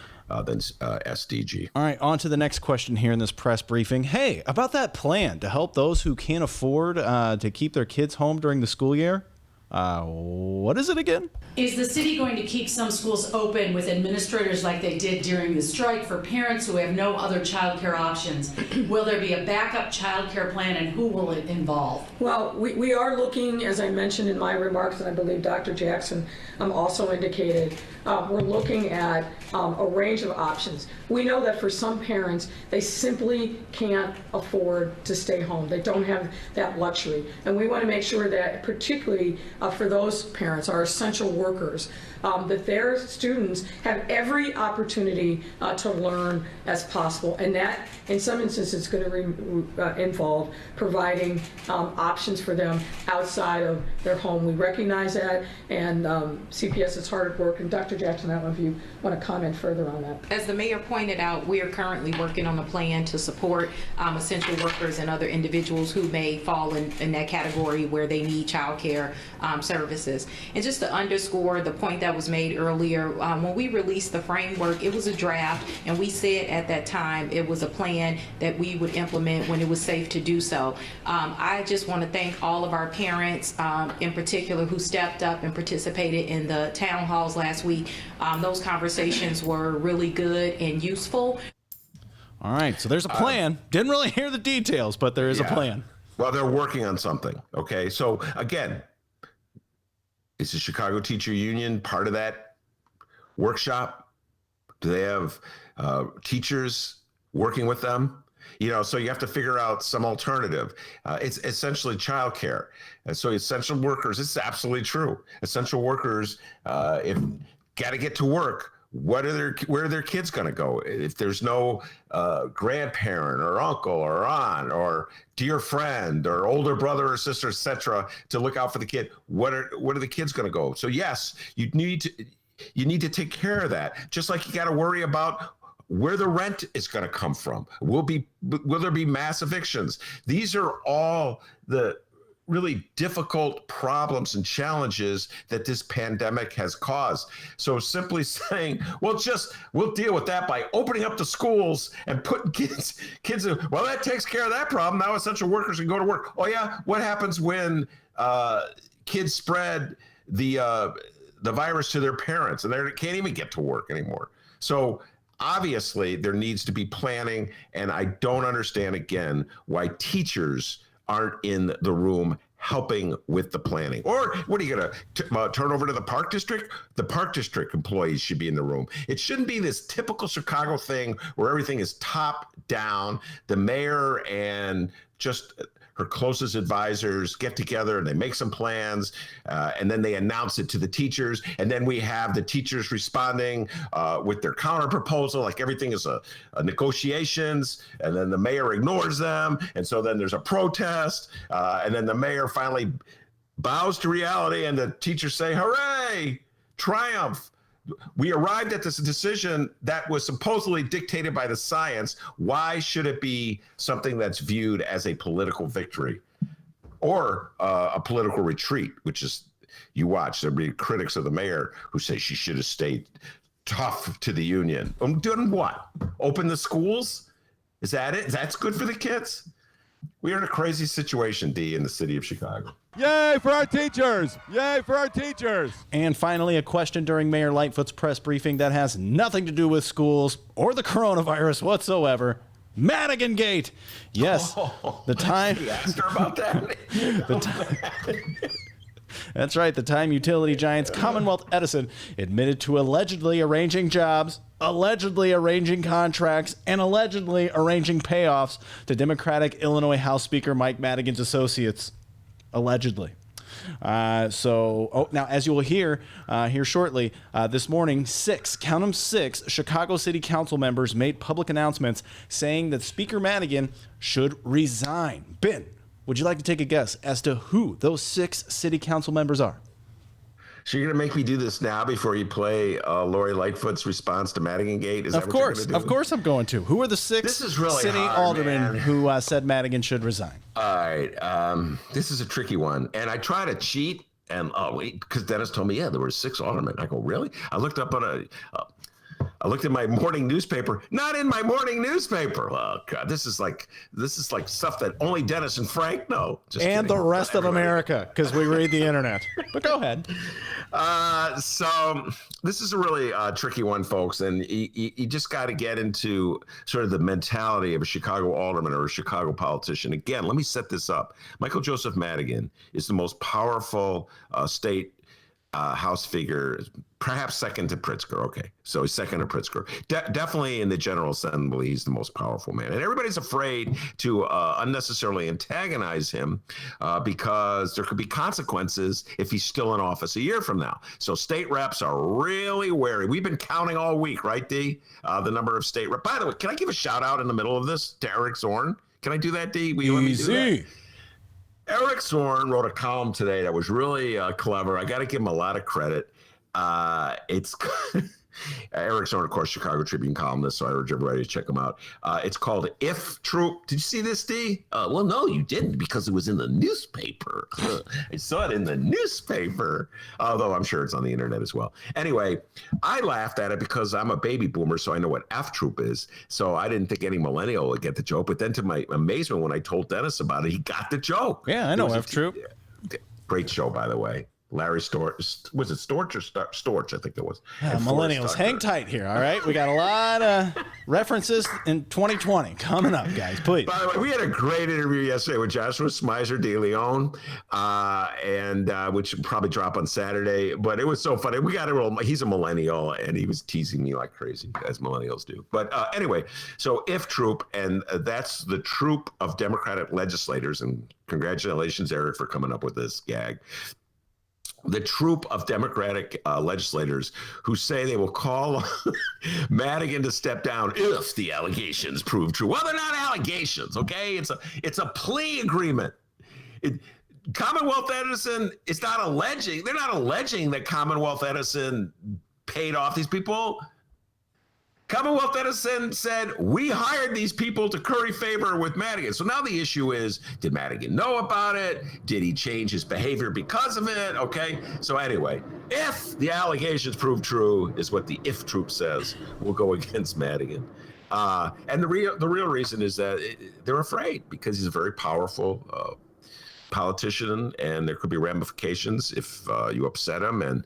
than SDG. All right, on to the next question here in this press briefing. Hey, about that plan to help those who can't afford to keep their kids home during the school year. What is it again? Is the city going to keep some schools open with administrators like they did during the strike for parents who have no other childcare options? Will there be a backup childcare plan, and who will it involve? Well, we are looking, as I mentioned in my remarks, and I believe Dr. Jackson also indicated, we're looking at a range of options. We know that for some parents, they simply can't afford to stay home. They don't have that luxury. And we want to make sure that, particularly for those parents, our essential workers, that their students have every opportunity to learn as possible. And that, in some instances, is going to involve providing options for them outside of their home. We recognize that, and CPS is hard at work. And Dr. Jackson, I don't know if you want to comment further on that. As the mayor pointed out, we are currently working on a plan to support essential workers and other individuals who may fall in that category where they need child care services. And just to underscore the point that was made earlier, when we released the framework, it was a draft, and we said at that time it was a plan that we would implement when it was safe to do so. I just want to thank all of our parents in particular who stepped up and participated in the town halls last week. Those conversations were really good and useful. All right, so there's a plan. Didn't really hear the details, but there is a plan. Well, they're working on something. Okay, so again, is the Chicago Teacher Union part of that workshop? Do they have teachers working with them? You know, so you have to figure out some alternative. It's essentially childcare. And so essential workers, it's absolutely true. Essential workers, if got to get to work, where are their kids going to go? If there's no grandparent or uncle or aunt or dear friend or older brother or sister, etc., to look out for the kid, where are the kids going to go? So yes, you need to take care of that. Just like you got to worry about where the rent is going to come from. Will there be mass evictions? These are all the really difficult problems and challenges that this pandemic has caused. So simply saying, we'll deal with that by opening up the schools and putting kids in, well, that takes care of that problem. Now essential workers can go to work. Oh yeah, what happens when kids spread the virus to their parents and they can't even get to work anymore? So obviously there needs to be planning, and I don't understand again why teachers aren't in the room helping with the planning. Or what are you going to turn over to the Park District? The Park District employees should be in the room. It shouldn't be this typical Chicago thing where everything is top down. The mayor and just her closest advisors get together and they make some plans, and then they announce it to the teachers, and then we have the teachers responding with their counter proposal, like everything is a negotiations, and then the mayor ignores them, and so then there's a protest, and then the mayor finally bows to reality, and the teachers say, hooray, triumph. We arrived at this decision that was supposedly dictated by the science. Why should it be something that's viewed as a political victory? or a political retreat, which is, you watch, there'll be critics of the mayor who say she should have stayed tough to the union. Doing what? Open the schools? Is that it? That's good for the kids? We are in a crazy situation, D, in the city of Chicago. Yay for our teachers! Yay for our teachers! And finally, a question during Mayor Lightfoot's press briefing that has nothing to do with schools or the coronavirus whatsoever. Madigan Gate. Yes, the time. You asked her about that? That's right. The time utility giants Commonwealth Edison admitted to allegedly arranging jobs, allegedly arranging contracts, and allegedly arranging payoffs to Democratic Illinois House Speaker Mike Madigan's associates. Allegedly. Now, as you will hear here shortly, this morning, count them six, Chicago City Council members made public announcements saying that Speaker Madigan should resign. Ben, would you like to take a guess as to who those 6 city council members are? So you're going to make me do this now before you play Lori Lightfoot's response to Madigan Gate? Is that what you're going to do? Of course I'm going to. Who are the 6 This is really city hard, aldermen man. who said Madigan should resign? All right. This is a tricky one. And I try to cheat. And because Dennis told me, there were 6 aldermen. I go, really? I looked up on I looked at my morning newspaper. Not in my morning newspaper. Oh God, this is like stuff that only Dennis and Frank know. Just and kidding. the rest of America, because we read the internet. But go ahead. So this is a really tricky one, folks, and you just got to get into sort of the mentality of a Chicago alderman or a Chicago politician. Again, let me set this up. Michael Joseph Madigan is the most powerful state House figure, perhaps second to Pritzker. Okay, so he's second to Pritzker. Definitely in the General Assembly, he's the most powerful man. And everybody's afraid to unnecessarily antagonize him because there could be consequences if he's still in office a year from now. So state reps are really wary. We've been counting all week, right, D? The number of state reps. By the way, can I give a shout out in the middle of this to Eric Zorn? Can I do that, D? Will you let me do that? Eric Zorn wrote a column today that was really clever. I got to give him a lot of credit. It's Eric Zorn, of course, Chicago Tribune columnist, so I urge everybody to check him out. It's called If Troop. Did you see this, D? Well, no, you didn't, because it was in the newspaper. I saw it in the newspaper, although I'm sure it's on the internet as well. Anyway, I laughed at it because I'm a baby boomer, so I know what F Troop is. So I didn't think any millennial would get the joke. But then to my amazement, when I told Dennis about it, he got the joke. Yeah, I know F Troop. Great show, by the way. Larry Storch, was it Storch or Storch? I think it was. Yeah, millennials, hang tight here, all right? We got a lot of references in 2020 coming up, guys, please. By the way, we had a great interview yesterday with Joshua Smyser de Leon, and which will probably drop on Saturday, but it was so funny. We got a real, he's a millennial, and he was teasing me like crazy, as millennials do. But anyway, so If Troop, and that's the troop of Democratic legislators, and congratulations, Eric, for coming up with this gag. The troop of Democratic legislators who say they will call Madigan to step down if the allegations prove true. Well, they're not allegations, okay? It's a plea agreement. Commonwealth Edison is not alleging. They're not alleging that Commonwealth Edison paid off these people. Commonwealth Edison said, we hired these people to curry favor with Madigan. So now the issue is, did Madigan know about it? Did he change his behavior because of it? Okay. So anyway, if the allegations prove true, is what the If Troop says, we'll go against Madigan. And the real reason is that they're afraid, because he's a very powerful politician, and there could be ramifications if you upset him, and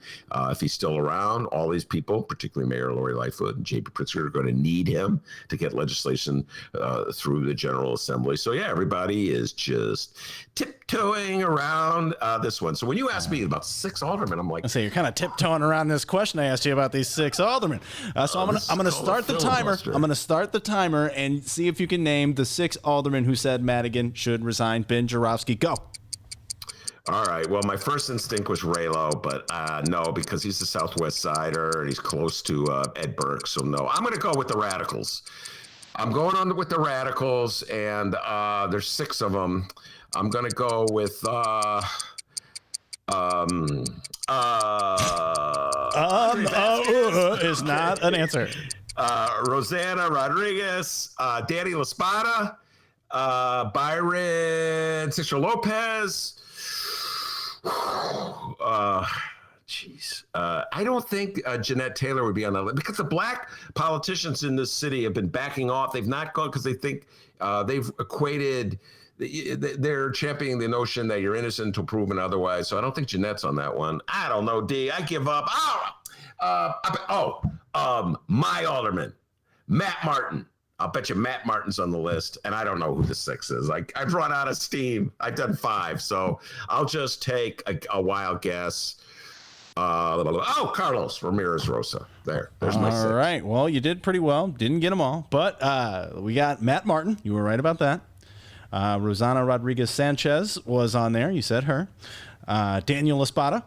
if he's still around. All these people, particularly Mayor Lori Lightfoot and J.P. Pritzker, are going to need him to get legislation through the General Assembly. So yeah, everybody is just tiptoeing around this one. So when you ask me about 6 aldermen, I'm like, I say you're kind of tiptoeing around this question I asked you about these 6 aldermen. So I'm gonna start the timer. I'm gonna start the timer and see if you can name the 6 aldermen who said Madigan should resign. Ben Joravsky, go. All right. Well, my first instinct was Raylo, but no, because he's a Southwest Sider and he's close to Ed Burke. So no, I'm going to go with the Radicals. I'm going on with the Radicals, and there's 6 of them. I'm going to go with is not an answer. Rosanna Rodriguez, Danny LaSpada, Byron Cicero Lopez. I don't think Jeanette Taylor would be on that list because the black politicians in this city have been backing off. They've not gone because they think they've equated. They're championing the notion that you're innocent until proven otherwise. So I don't think Jeanette's on that one. I don't know, D. I give up. My alderman, Matt Martin. I'll bet you Matt Martin's on the list, and I don't know who the 6 is. I've run out of steam. I've done 5, so I'll just take a wild guess. Carlos Ramirez Rosa. There's my 6. All right. Well, you did pretty well. Didn't get them all, but we got Matt Martin. You were right about that. Rosana Rodriguez Sanchez was on there. You said her. Daniel Espada,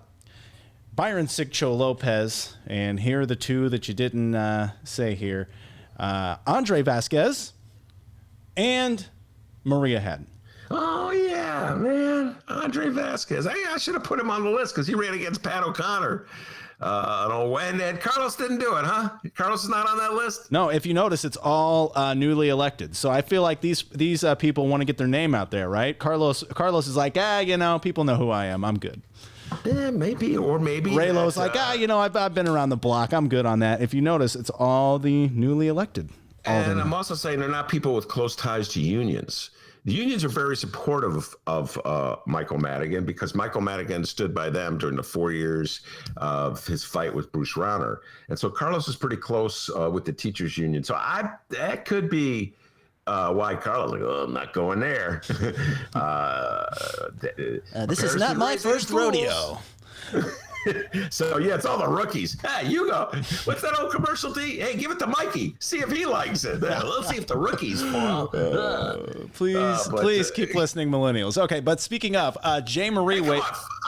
Byron Cicero Lopez, and here are the 2 that you didn't say here. Andre Vasquez and Maria Haddon. Oh, yeah, man. Andre Vasquez. I should have put him on the list because he ran against Pat O'Connor. And Carlos didn't do it, huh? Carlos is not on that list? No, if you notice, it's all newly elected. So I feel like these people want to get their name out there, right? Carlos is like, people know who I am. I'm good. Maybe. Raylo's like, I've been around the block. I'm good on that. If you notice, it's all the newly elected. And I'm also saying they're not people with close ties to unions. The unions are very supportive of Michael Madigan because Michael Madigan stood by them during the 4 years of his fight with Bruce Rauner. And so Carlos is pretty close with the teachers union. So that could be why Carlos is like, I'm not going there. This is not my first rodeo. So, yeah, it's all the rookies. Hey, you go. What's that old commercial, D? Hey, give it to Mikey. See if he likes it. Let's see if the rookies fall. Please keep listening, millennials. Okay, but speaking of, Jay Marie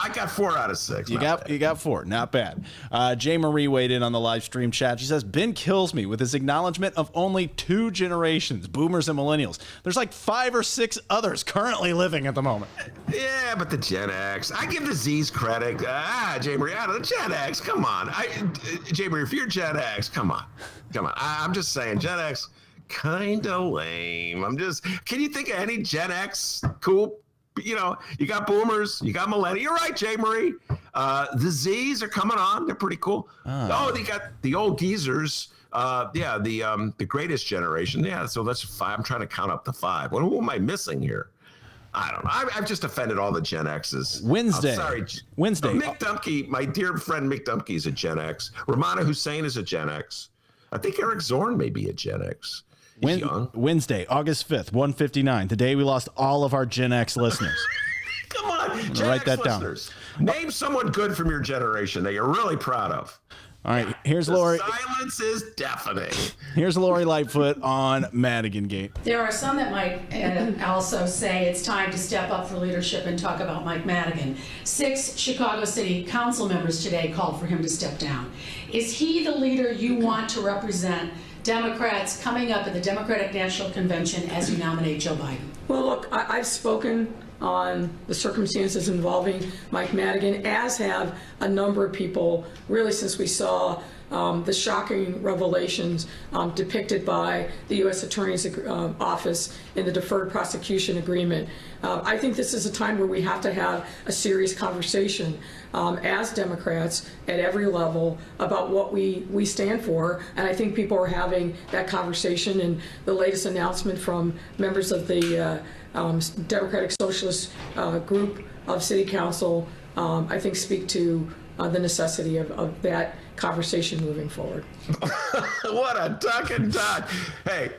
I got 4 out of 6. You got 4. Not bad. Jay Marie weighed in on the live stream chat. She says, Ben kills me with his acknowledgement of only 2 generations, boomers and millennials. There's like 5 or 6 others currently living at the moment. Yeah, but the Gen X. I give the Z's credit. Jay Marie, out of the Gen X. Come on. Jay Marie, if you're Gen X, come on. I'm just saying, Gen X, kind of lame. Can you think of any Gen X cool? You got boomers, you got millennials. You're right, Jay Marie. The Z's are coming on. They're pretty cool. They got the old geezers. The greatest generation. Yeah, so that's 5. I'm trying to count up to 5. Who am I missing here? I don't know. I've just offended all the Gen X's. Wednesday. Mick Dumke, my dear friend Mick Dumke is a Gen X. Ramana Hussein is a Gen X. I think Eric Zorn may be a Gen X. He's young. Wednesday, August 5th, 1:59. Today we lost all of our Gen X listeners. Come on, Gen write X that listeners. Down. Name someone good from your generation that you're really proud of. All right, here's Lori. Silence is deafening. Here's Lori Lightfoot on Madigan Gate. There are some that might also say it's time to step up for leadership and talk about Mike Madigan. 6 Chicago City Council members today called for him to step down. Is he the leader you want to represent Democrats coming up at the Democratic National Convention as you nominate Joe Biden? Well, look, I've spoken on the circumstances involving Mike Madigan, as have a number of people, really since we saw the shocking revelations depicted by the U.S. Attorney's Office in the deferred prosecution agreement. I think this is a time where we have to have a serious conversation as Democrats at every level about what we stand for, and I think people are having that conversation. And the latest announcement from members of the Democratic Socialist group of City Council, I think, speak to the necessity of that conversation moving forward. What a duck and duck. Hey,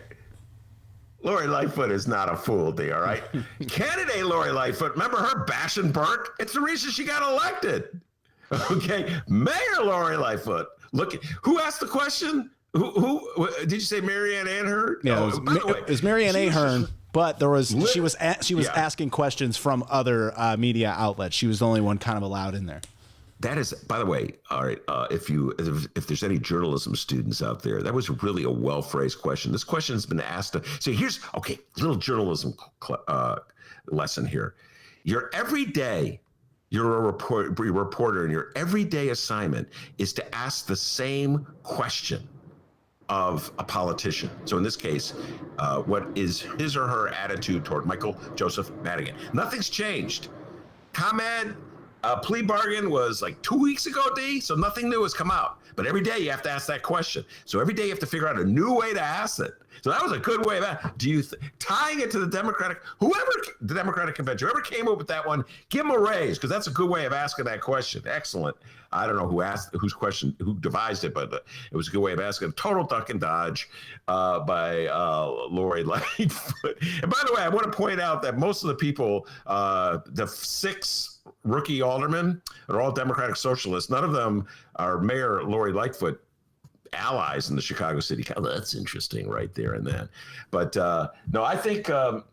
Lori Lightfoot is not a fool, D, all right? Candidate Lori Lightfoot, remember her bashing Burke? It's the reason she got elected. Okay, Mayor Lori Lightfoot. Look, who asked the question? Who did you say? Marianne Ahern? Yeah, it was Marianne Ahern. But she was asking questions from other media outlets. She was the only one kind of allowed in there. That is, by the way, all right. If there's any journalism students out there, that was really a well-phrased question. This question has been asked. So here's little journalism lesson here. You're a reporter, and your everyday assignment is to ask the same question of a politician. So in this case, what is his or her attitude toward Michael Joseph Madigan? Nothing's changed. ComEd plea bargain was like 2 weeks ago, D, so nothing new has come out. But every day you have to ask that question. So every day you have to figure out a new way to ask it. So that was a good way of that. Tying it to the the Democratic convention, whoever came up with that one, give them a raise, because that's a good way of asking that question. Excellent. I don't know who devised it, but it was a good way of asking. Total duck and dodge by Lori Lightfoot. And by the way, I want to point out that most of the people, the 6 rookie aldermen, are all Democratic socialists. None of them are Mayor Lori Lightfoot allies in the Chicago City. Oh, that's interesting right there and then. But no, I think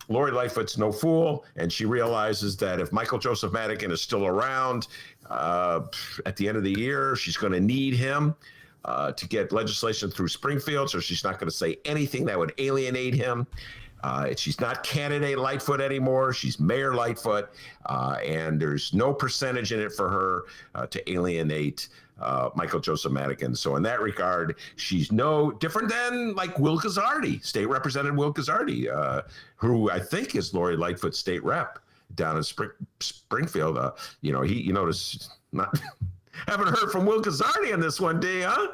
Lori Lightfoot's no fool, and she realizes that if Michael Joseph Madigan is still around at the end of the year, she's going to need him to get legislation through Springfield, so she's not going to say anything that would alienate him. She's not candidate Lightfoot anymore. She's Mayor Lightfoot, and there's no percentage in it for her to alienate Michael Joseph Madigan. So in that regard, she's no different than like Will Guzzardi, State Representative Will Guzzardi, who I think is Lori Lightfoot's state rep down in Springfield. You notice not haven't heard from Will Guzzardi on this one, D, huh?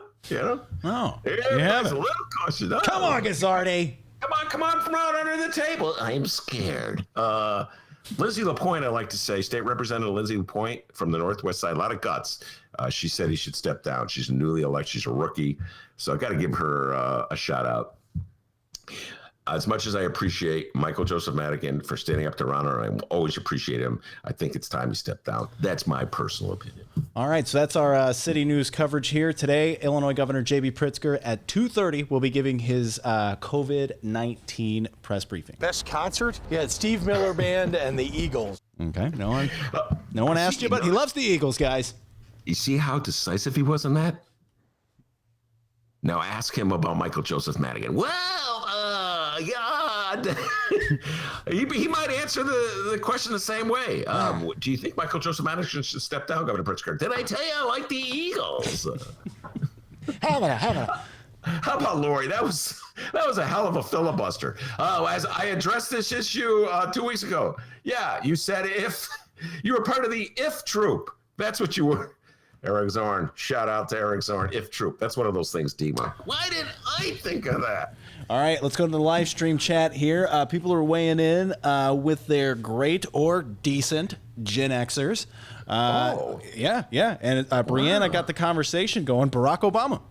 Oh, everybody's a little cautious. Oh. Come on, Guzzardi. Come on from out under the table. I'm scared. Lindsay LaPointe, I like to say, State Representative Lindsay LaPointe from the Northwest Side, a lot of guts. She said he should step down. She's newly elected. She's a rookie. So I got to give her a shout out. As much as I appreciate Michael Joseph Madigan for standing up to Ron, I always appreciate him. I think it's time he stepped down. That's my personal opinion. All right, so that's our city news coverage here today. Illinois Governor J.B. Pritzker at 2:30 will be giving his COVID-19 press briefing. Best concert? Yeah, Steve Miller Band and the Eagles. Okay, no one asked you, but he loves the Eagles, guys. You see how decisive he was on that? Now ask him about Michael Joseph Madigan. God. he might answer the question the same way. Do you think Michael Joseph Madigan should step down, Governor Pritzker? Did I tell you I like the Eagles? How about Lori? That was a hell of a filibuster. As I addressed this issue 2 weeks ago. Yeah, you said if you were part of the if troop. That's what you were. Eric Zorn. Shout out to Eric Zorn. If troop. That's one of those things, D-Mark. Why didn't I think of that? All right, let's go to the live stream chat here. People are weighing in with their great or decent Gen Xers. Yeah. And Brianna got the conversation going. Barack Obama.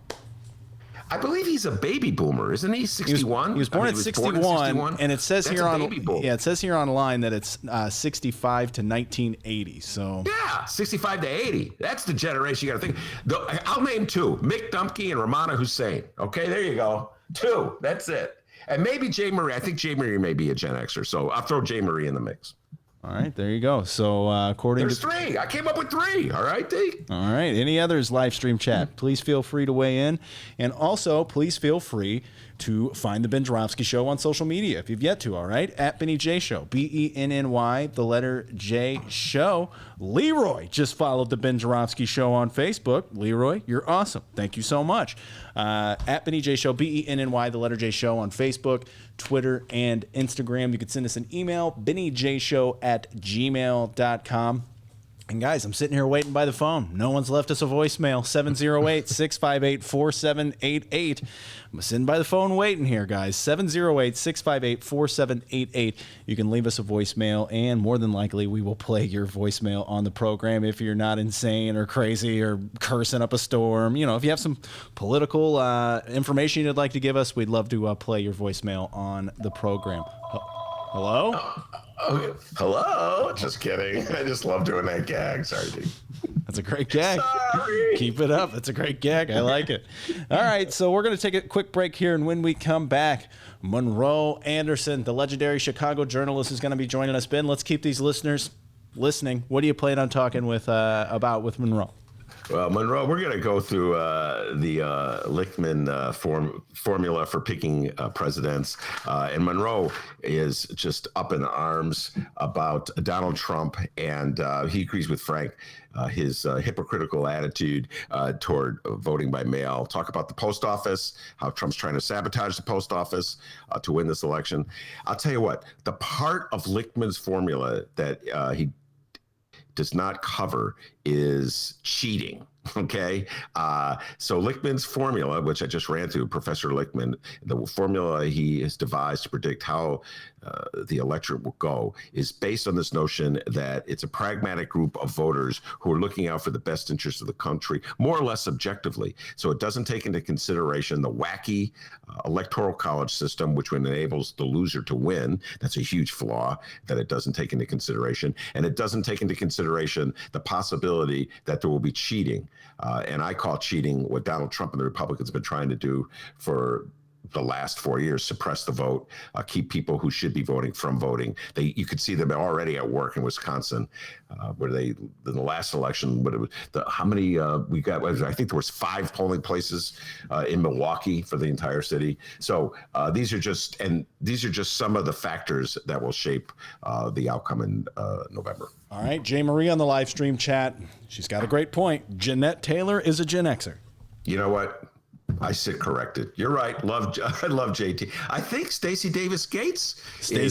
I believe he's a baby boomer, isn't he? 61. He was born at 61, and it says here it says here online that it's 65 to 1980. So yeah, 65 to 80. That's the generation you got to think. I'll name 2: Mick Dumke and Ramana Hussein. Okay, there you go. 2. That's it. And maybe Jay Marie. I think Jay Marie may be a Gen Xer, so I'll throw Jay Marie in the mix. All right, there you go. So There's 3. I came up with 3. All right, D. All right. Any others live stream chat? Please feel free to weigh in. And also, please feel free to find the Ben Joravsky Show on social media if you've yet to, all right? At Benny J Show. BENNY, the letter J Show. Leroy just followed the Ben Joravsky Show on Facebook. Leroy, you're awesome. Thank you so much. At Benny J Show, BENNY, the letter J Show on Facebook, Twitter, and Instagram. You can send us an email, bennyjshow@gmail.com. And guys, I'm sitting here waiting by the phone. No one's left us a voicemail. 708-658-4788. I'm sitting by the phone waiting here, guys. 708-658-4788. You can leave us a voicemail, and more than likely, we will play your voicemail on the program if you're not insane or crazy or cursing up a storm. If you have some political information you'd like to give us, we'd love to play your voicemail on the program. Hello? Okay. Hello? Just kidding. I just love doing that gag. Sorry, dude. That's a great gag. Sorry. Keep it up. That's a great gag. I like it. All right, so we're going to take a quick break here, and when we come back, Monroe Anderson, the legendary Chicago journalist, is going to be joining us. Ben, let's keep these listeners listening. What do you plan on talking about with Monroe? Well, Monroe, we're going to go through the Lickman formula for picking presidents. And Monroe is just up in arms about Donald Trump, and he agrees with Frank, his hypocritical attitude toward voting by mail. Talk about the post office, how Trump's trying to sabotage the post office to win this election. I'll tell you what, the part of Lickman's formula that he does not cover is cheating. Okay. So Lickman's formula, which I just ran through, Professor Lickman, the formula he has devised to predict how the electorate will go is based on this notion that it's a pragmatic group of voters who are looking out for the best interests of the country, more or less objectively. So it doesn't take into consideration the wacky electoral college system, which enables the loser to win. That's a huge flaw that it doesn't take into consideration. And it doesn't take into consideration the possibility that there will be cheating. And I call cheating what Donald Trump and the Republicans have been trying to do for the last 4 years: suppress the vote, keep people who should be voting from voting. You could see them already at work in Wisconsin, where they, in the last election, how many we got? I think there was 5 polling places in Milwaukee for the entire city. So these are just some of the factors that will shape the outcome in November. All right, Jay Marie on the live stream chat. She's got a great point. Jeanette Taylor is a Gen Xer. You know what? I sit corrected. You're right. I love JT. I think Stacey Davis Gates. Gen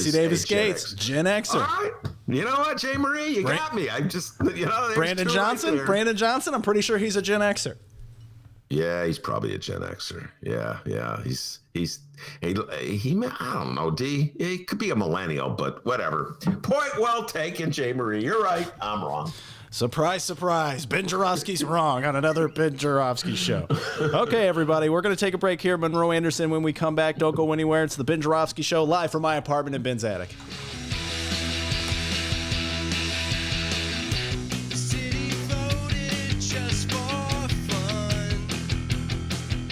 Xer. All right. You know what, Jay Marie, you got me. I just, Brandon Johnson. Brandon Johnson. I'm pretty sure he's a Gen Xer. Yeah, he's probably a Gen Xer. Yeah. He I don't know, D. He could be a millennial, but whatever. Point well taken, Jay Marie. You're right. I'm wrong. Surprise, surprise. Ben Joravsky's wrong on another Ben Joravsky show. Okay, everybody, we're going to take a break here. Monroe Anderson, when we come back, don't go anywhere. It's the Ben Joravsky Show, live from my apartment in Ben's attic.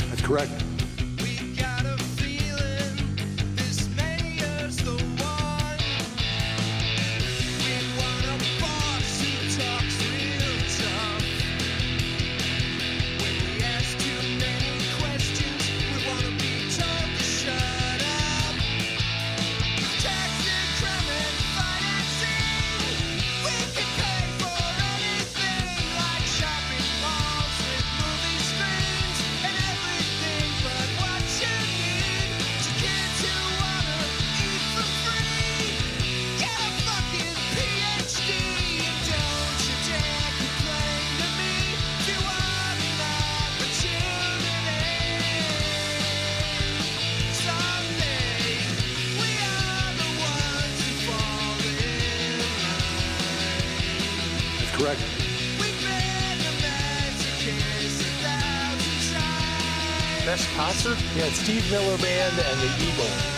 That's correct. Correct. Best concert? Yeah, it's Steve Miller Band and the Eagles.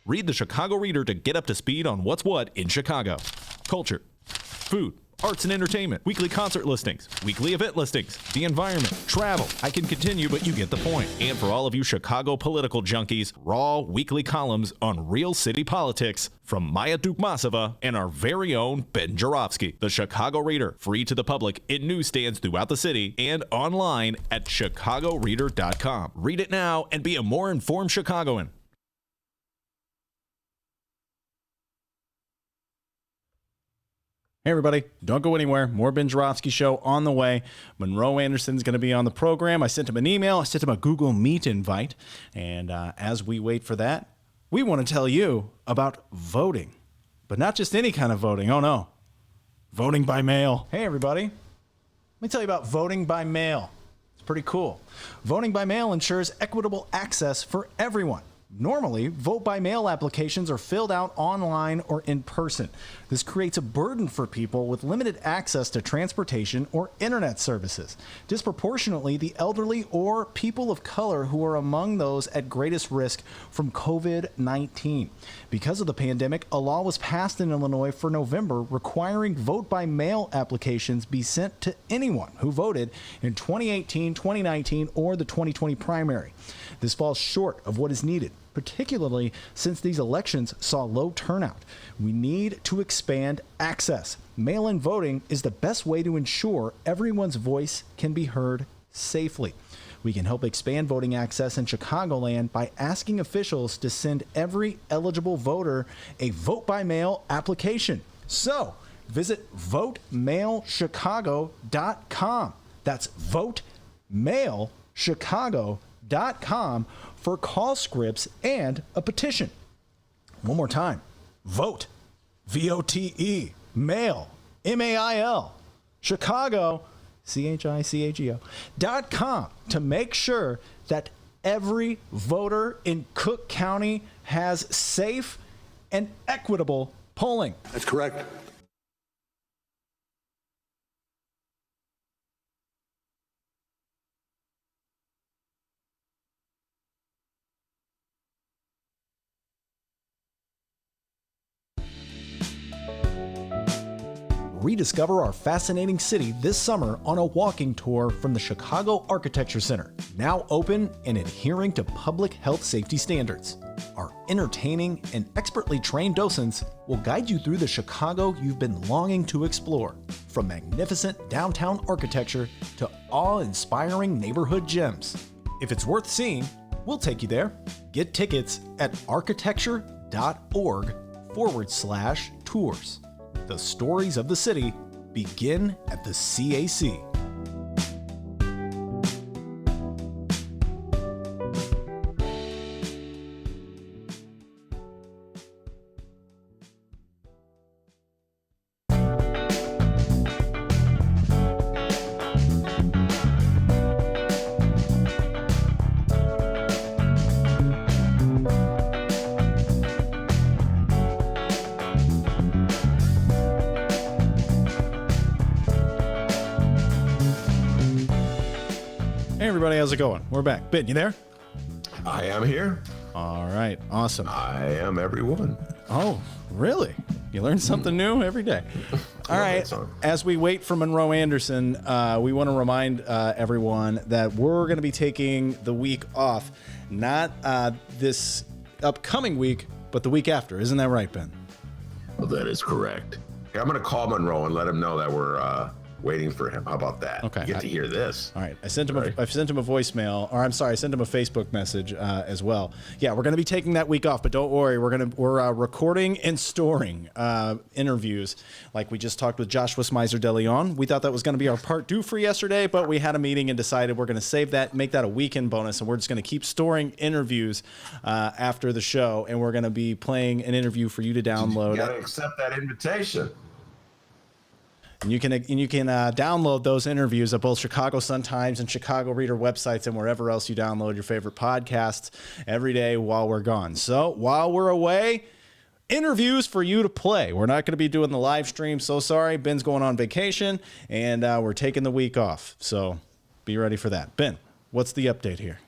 Read the Chicago Reader to get up to speed on what's what in Chicago. Culture, food, arts and entertainment, weekly concert listings, weekly event listings, the environment, travel. I can continue, but you get the point. And for all of you Chicago political junkies, raw weekly columns on real city politics from Maya Dukmasova and our very own Ben Joravsky. The Chicago Reader, free to the public in newsstands throughout the city and online at chicagoreader.com. Read it now and be a more informed Chicagoan. Hey, everybody. Don't go anywhere. More Ben Joravsky Show on the way. Monroe Anderson's going to be on the program. I sent him an email. I sent him a Google Meet invite. And as we wait for that, we want to tell you about voting. But not just any kind of voting. Oh, no. Voting by mail. Hey, everybody. Let me tell you about voting by mail. It's pretty cool. Voting by mail ensures equitable access for everyone. Normally, vote-by-mail applications are filled out online or in person. This creates a burden for people with limited access to transportation or internet services. Disproportionately, the elderly or people of color who are among those at greatest risk from COVID-19. Because of the pandemic, a law was passed in Illinois for November requiring vote-by-mail applications be sent to anyone who voted in 2018, 2019, or the 2020 primary. This falls short of what is needed, particularly since these elections saw low turnout. We need to expand access. Mail-in voting is the best way to ensure everyone's voice can be heard safely. We can help expand voting access in Chicagoland by asking officials to send every eligible voter a vote-by-mail application. So, visit votemailchicago.com. That's votemailchicago.com for call scripts and a petition. One more time. Vote. V-O-T-E. Mail. M-A-I-L. Chicago. CHICAGO.com to make sure that every voter in Cook County has safe and equitable polling. That's correct. Rediscover our fascinating city this summer on a walking tour from the Chicago Architecture Center, now open and adhering to public health safety standards. Our entertaining and expertly trained docents will guide you through the Chicago you've been longing to explore, from magnificent downtown architecture to awe-inspiring neighborhood gems. If it's worth seeing, we'll take you there. Get tickets at architecture.org/tours. The stories of the city begin at the CAC. Hey everybody, how's it going? We're back. Ben, you there? I am here. All right, awesome. I am everyone. Oh, really? You learn something new every day. All right, as we wait for Monroe Anderson, we want to remind everyone that we're going to be taking the week off, not this upcoming week, but the week after. Isn't that right, Ben? Well, that is correct. Yeah, I'm going to call Monroe and let him know that we're waiting for him. How about that? Okay. You get to hear this. All right. I sent him a voicemail, or I'm sorry, I sent him a Facebook message as well. Yeah, we're going to be taking that week off, but don't worry. We're recording and storing interviews. Like we just talked with Joshua Smyser de Leon. We thought that was going to be our part 2 for yesterday, but we had a meeting and decided we're going to save that, make that a weekend bonus, and we're just going to keep storing interviews after the show, and we're going to be playing an interview for you to download. You got to accept that invitation. And you can download those interviews at both Chicago Sun-Times and Chicago Reader websites and wherever else you download your favorite podcasts every day while we're gone. So while we're away, interviews for you to play. We're not going to be doing the live stream. So sorry. Ben's going on vacation, and we're taking the week off. So be ready for that. Ben, what's the update here?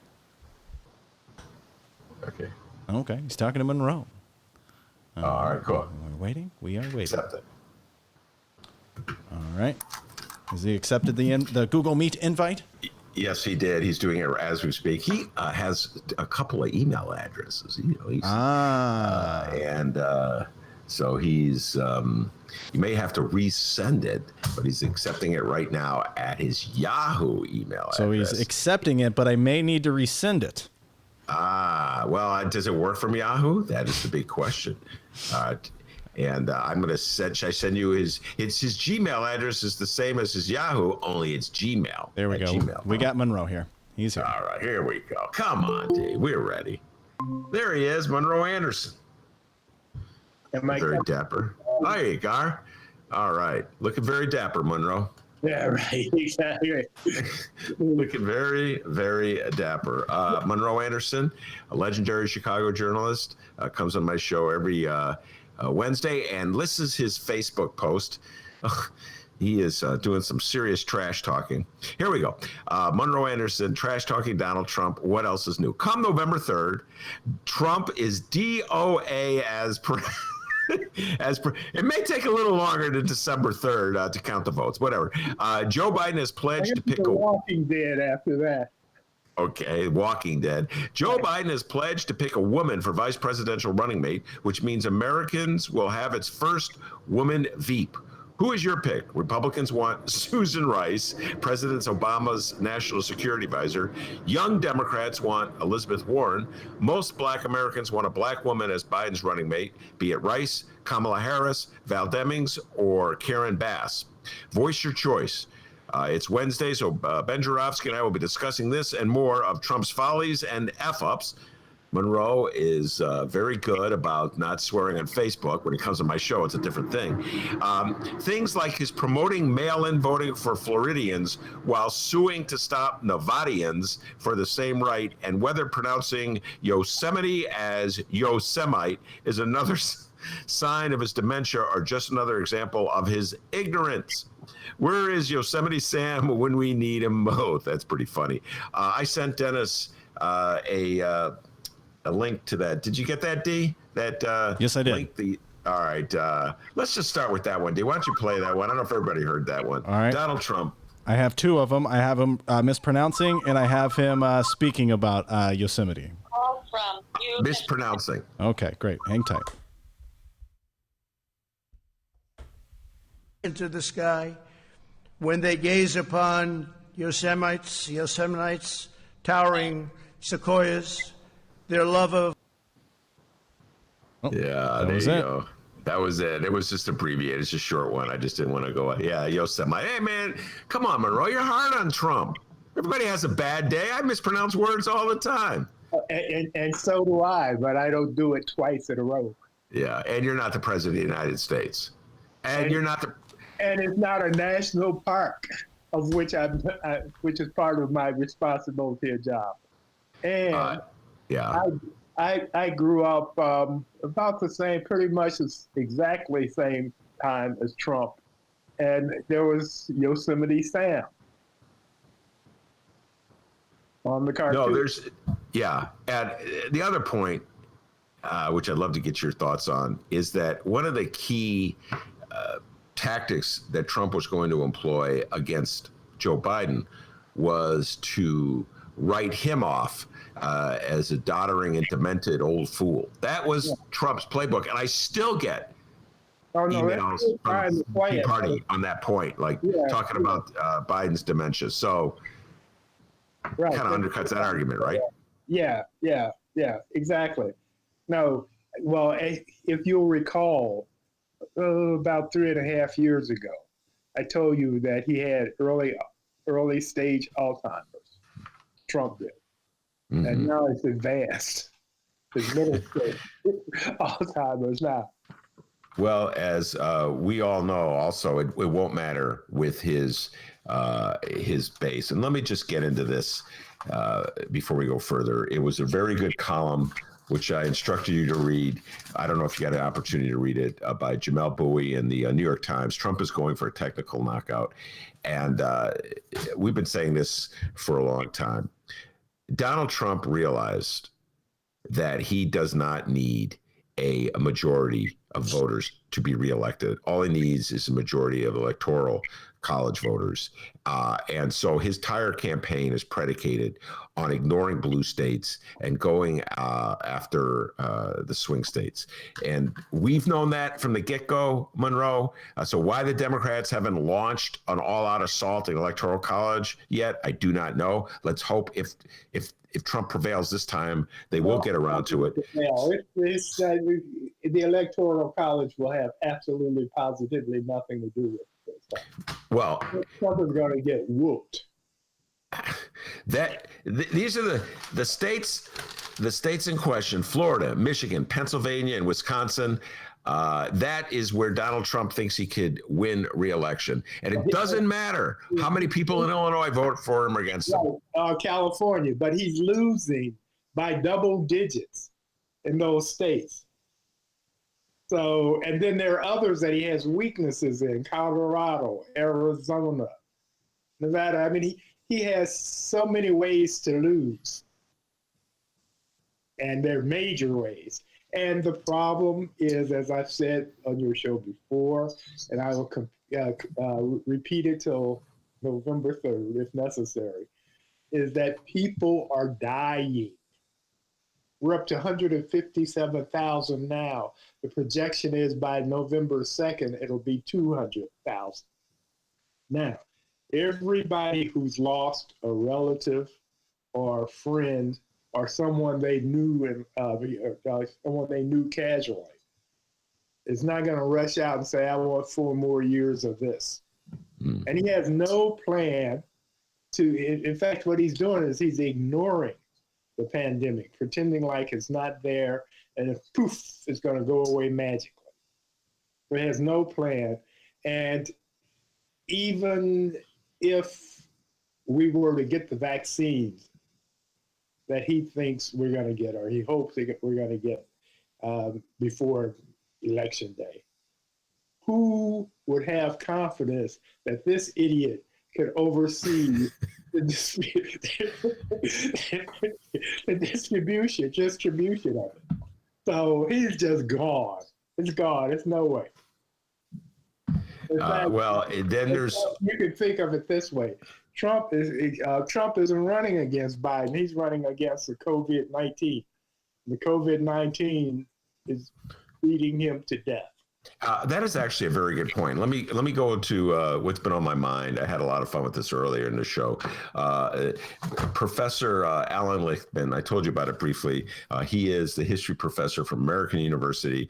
Okay. Okay. He's talking to Monroe. All right, cool. We're waiting. We are waiting. Accept it. All right. Has he accepted the Google Meet invite? Yes, he did. He's doing it as we speak. He has a couple of email addresses. So he's you may have to resend it, but he's accepting it right now at his Yahoo email address. So he's accepting it, but I may need to resend it. Well, does it work from Yahoo? That is the big question. And I'm going to should I send you his Gmail address is the same as his Yahoo, only it's Gmail. There we go. Gmail. We got Monroe here. He's here. All right, here we go. Come on, D. We're ready. There he is, Monroe Anderson. Very dapper. Hi, Gar. All right. Looking very dapper, Monroe. Yeah, right. Exactly. Looking very, very dapper. Monroe Anderson, a legendary Chicago journalist, comes on my show every Wednesday, and this is his Facebook post. He is doing some serious trash talking. Here we go. Monroe Anderson, trash talking Donald Trump. What else is new? Come November 3rd, Trump is DOA as per. It may take a little longer than December 3rd to count the votes. Whatever. Joe Biden has pledged to pick a Walking Dead after that. Okay, Walking Dead. Joe Biden has pledged to pick a woman for vice presidential running mate, which means Americans will have its first woman Veep. Who is your pick? Republicans want Susan Rice, President Obama's national security advisor. Young Democrats want Elizabeth Warren. Most black Americans want a black woman as Biden's running mate, be it Rice, Kamala Harris, Val or Karen Bass. Voice your choice. It's Wednesday, so Ben Joravsky and I will be discussing this and more of Trump's follies and F-ups. Monroe is very good about not swearing on Facebook. When it comes to my show, it's a different thing. Things like his promoting mail-in voting for Floridians while suing to stop Nevadians for the same right, and whether pronouncing Yosemite as Yosemite is another sign of his dementia or just another example of his ignorance. Where is Yosemite Sam when we need him both? That's pretty funny. I sent Dennis a link to that. Did you get that, D? That yes, I did. Link, all right. Let's just start with that one, D. Why don't you play that one? I don't know if everybody heard that one. All right. Donald Trump. I have two of them. I have him mispronouncing, and I have him speaking about Yosemite. All from you. Mispronouncing. Okay, great. Hang tight. Into the sky, when they gaze upon Yosemites, towering sequoias, their love of... Yeah, there you go. That was it. It was just abbreviated. It's a short one. I just didn't want to go, Yosemite. Hey, man, come on, Monroe. You're hard on Trump. Everybody has a bad day. I mispronounce words all the time. And so do I, but I don't do it twice in a row. Yeah, and you're not the president of the United States. And you're not the... And it's not a national park, of which which is part of my responsibility and job. And I grew up about the same, pretty much exactly same time as Trump, and there was Yosemite Sam on the cartoon. No, and the other point, which I'd love to get your thoughts on, is that one of the key tactics that Trump was going to employ against Joe Biden was to write him off as a doddering and demented old fool. That was Trump's playbook, and I still get emails from the Tea Party on that point, talking about Biden's dementia. So kind of undercuts that argument, right? Yeah, exactly. No, well, if you'll recall, about 3.5 years ago, I told you that he had early stage Alzheimer's. Trump did. Mm-hmm. And now it's advanced. It's middle stage Alzheimer's now. Well, as we all know, also, it won't matter with his base. And let me just get into this before we go further. It was a very good column, which I instructed you to read. I don't know if you got an opportunity to read it, by Jamel Bowie in the New York Times. Trump is going for a technical knockout. And we've been saying this for a long time. Donald Trump realized that he does not need a majority of voters to be reelected. All he needs is a majority of electoral college voters. And so his entire campaign is predicated on ignoring blue states and going after the swing states. And we've known that from the get-go, Monroe. So why the Democrats haven't launched an all-out assault in electoral college yet, I do not know. Let's hope if Trump prevails this time, they will get around to it. The electoral college will have absolutely, positively nothing to do with this. Well, Trump is going to get whooped. These are the states in question: Florida, Michigan, Pennsylvania, and Wisconsin. That is where Donald Trump thinks he could win re-election. And it doesn't matter how many people in Illinois vote for him or against him. California, but he's losing by double digits in those states. So, and then there are others that he has weaknesses in: Colorado, Arizona, Nevada. I mean, he has so many ways to lose. And they're major ways. And the problem is, as I've said on your show before, and I will repeat it till November 3rd, if necessary, is that people are dying. We're up to 157,000 now. The projection is by November 2nd, it'll be 200,000. Now, everybody who's lost a relative or a friend or someone they knew someone they knew casually is not going to rush out and say, I want 4 more years of this. And he has no plan to, in fact, what he's doing is he's ignoring the pandemic, pretending like it's not there, and if poof, it's going to go away magically. But he has no plan. And even if we were to get the vaccines that he thinks we're going to get, or he hopes we're going to get before Election Day, who would have confidence that this idiot could oversee the distribution of it? So he's just gone. It's gone. It's no way. Well, then there's. You can think of it this way: Trump isn't running against Biden. He's running against the COVID-19. The COVID-19 is beating him to death. That is actually a very good point. Let me go to what's been on my mind. I had a lot of fun with this earlier in the show. Professor Alan Lickman, I told you about it briefly. He is the history professor from American University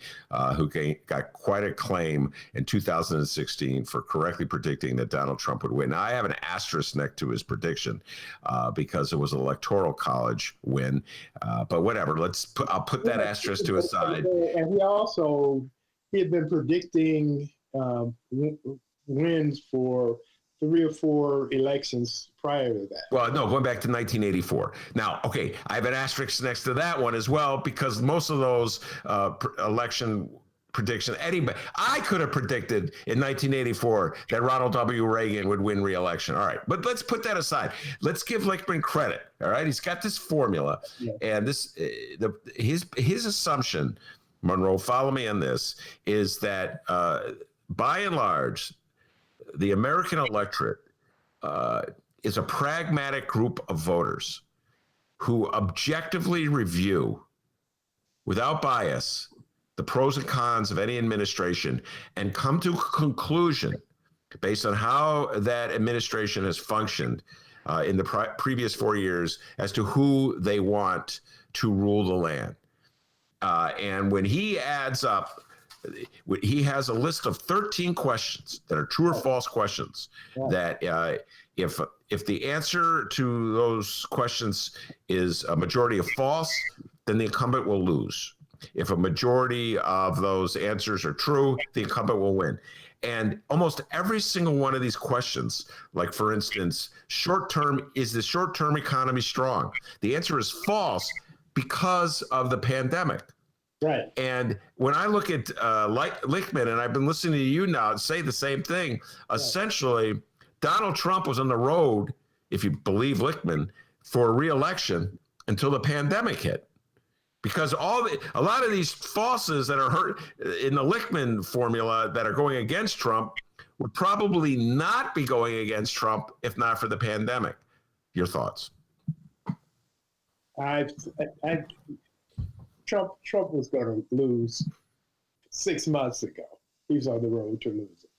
who got quite a claim in 2016 for correctly predicting that Donald Trump would win. Now, I have an asterisk next to his prediction because it was an electoral college win. But whatever, I'll put that asterisk to a side. And he had been predicting wins for 3 or 4 elections prior to that. Well, no, going back to 1984. Now, okay, I have an asterisk next to that one as well, because most of those election predictions, I could have predicted in 1984 that Ronald W. Reagan would win re-election. All right, but let's put that aside. Let's give Lickman credit. All right, he's got this formula, and his assumption, Monroe, follow me on this, is that by and large, the American electorate is a pragmatic group of voters who objectively review, without bias, the pros and cons of any administration and come to a conclusion based on how that administration has functioned in the previous 4 years as to who they want to rule the land. And when he adds up, he has a list of 13 questions that are true or false questions that if the answer to those questions is a majority of false, then the incumbent will lose. If a majority of those answers are true, the incumbent will win. And almost every single one of these questions, like for instance, is the short-term economy strong? The answer is false because of the pandemic. Right. And when I look at Lickman, and I've been listening to you now say the same thing, essentially, Donald Trump was on the road, if you believe Lickman, for re-election until the pandemic hit. Because a lot of these falses that are hurt in the Lickman formula that are going against Trump would probably not be going against Trump if not for the pandemic. Your thoughts? Trump was going to lose 6 months ago. He was on the road to losing.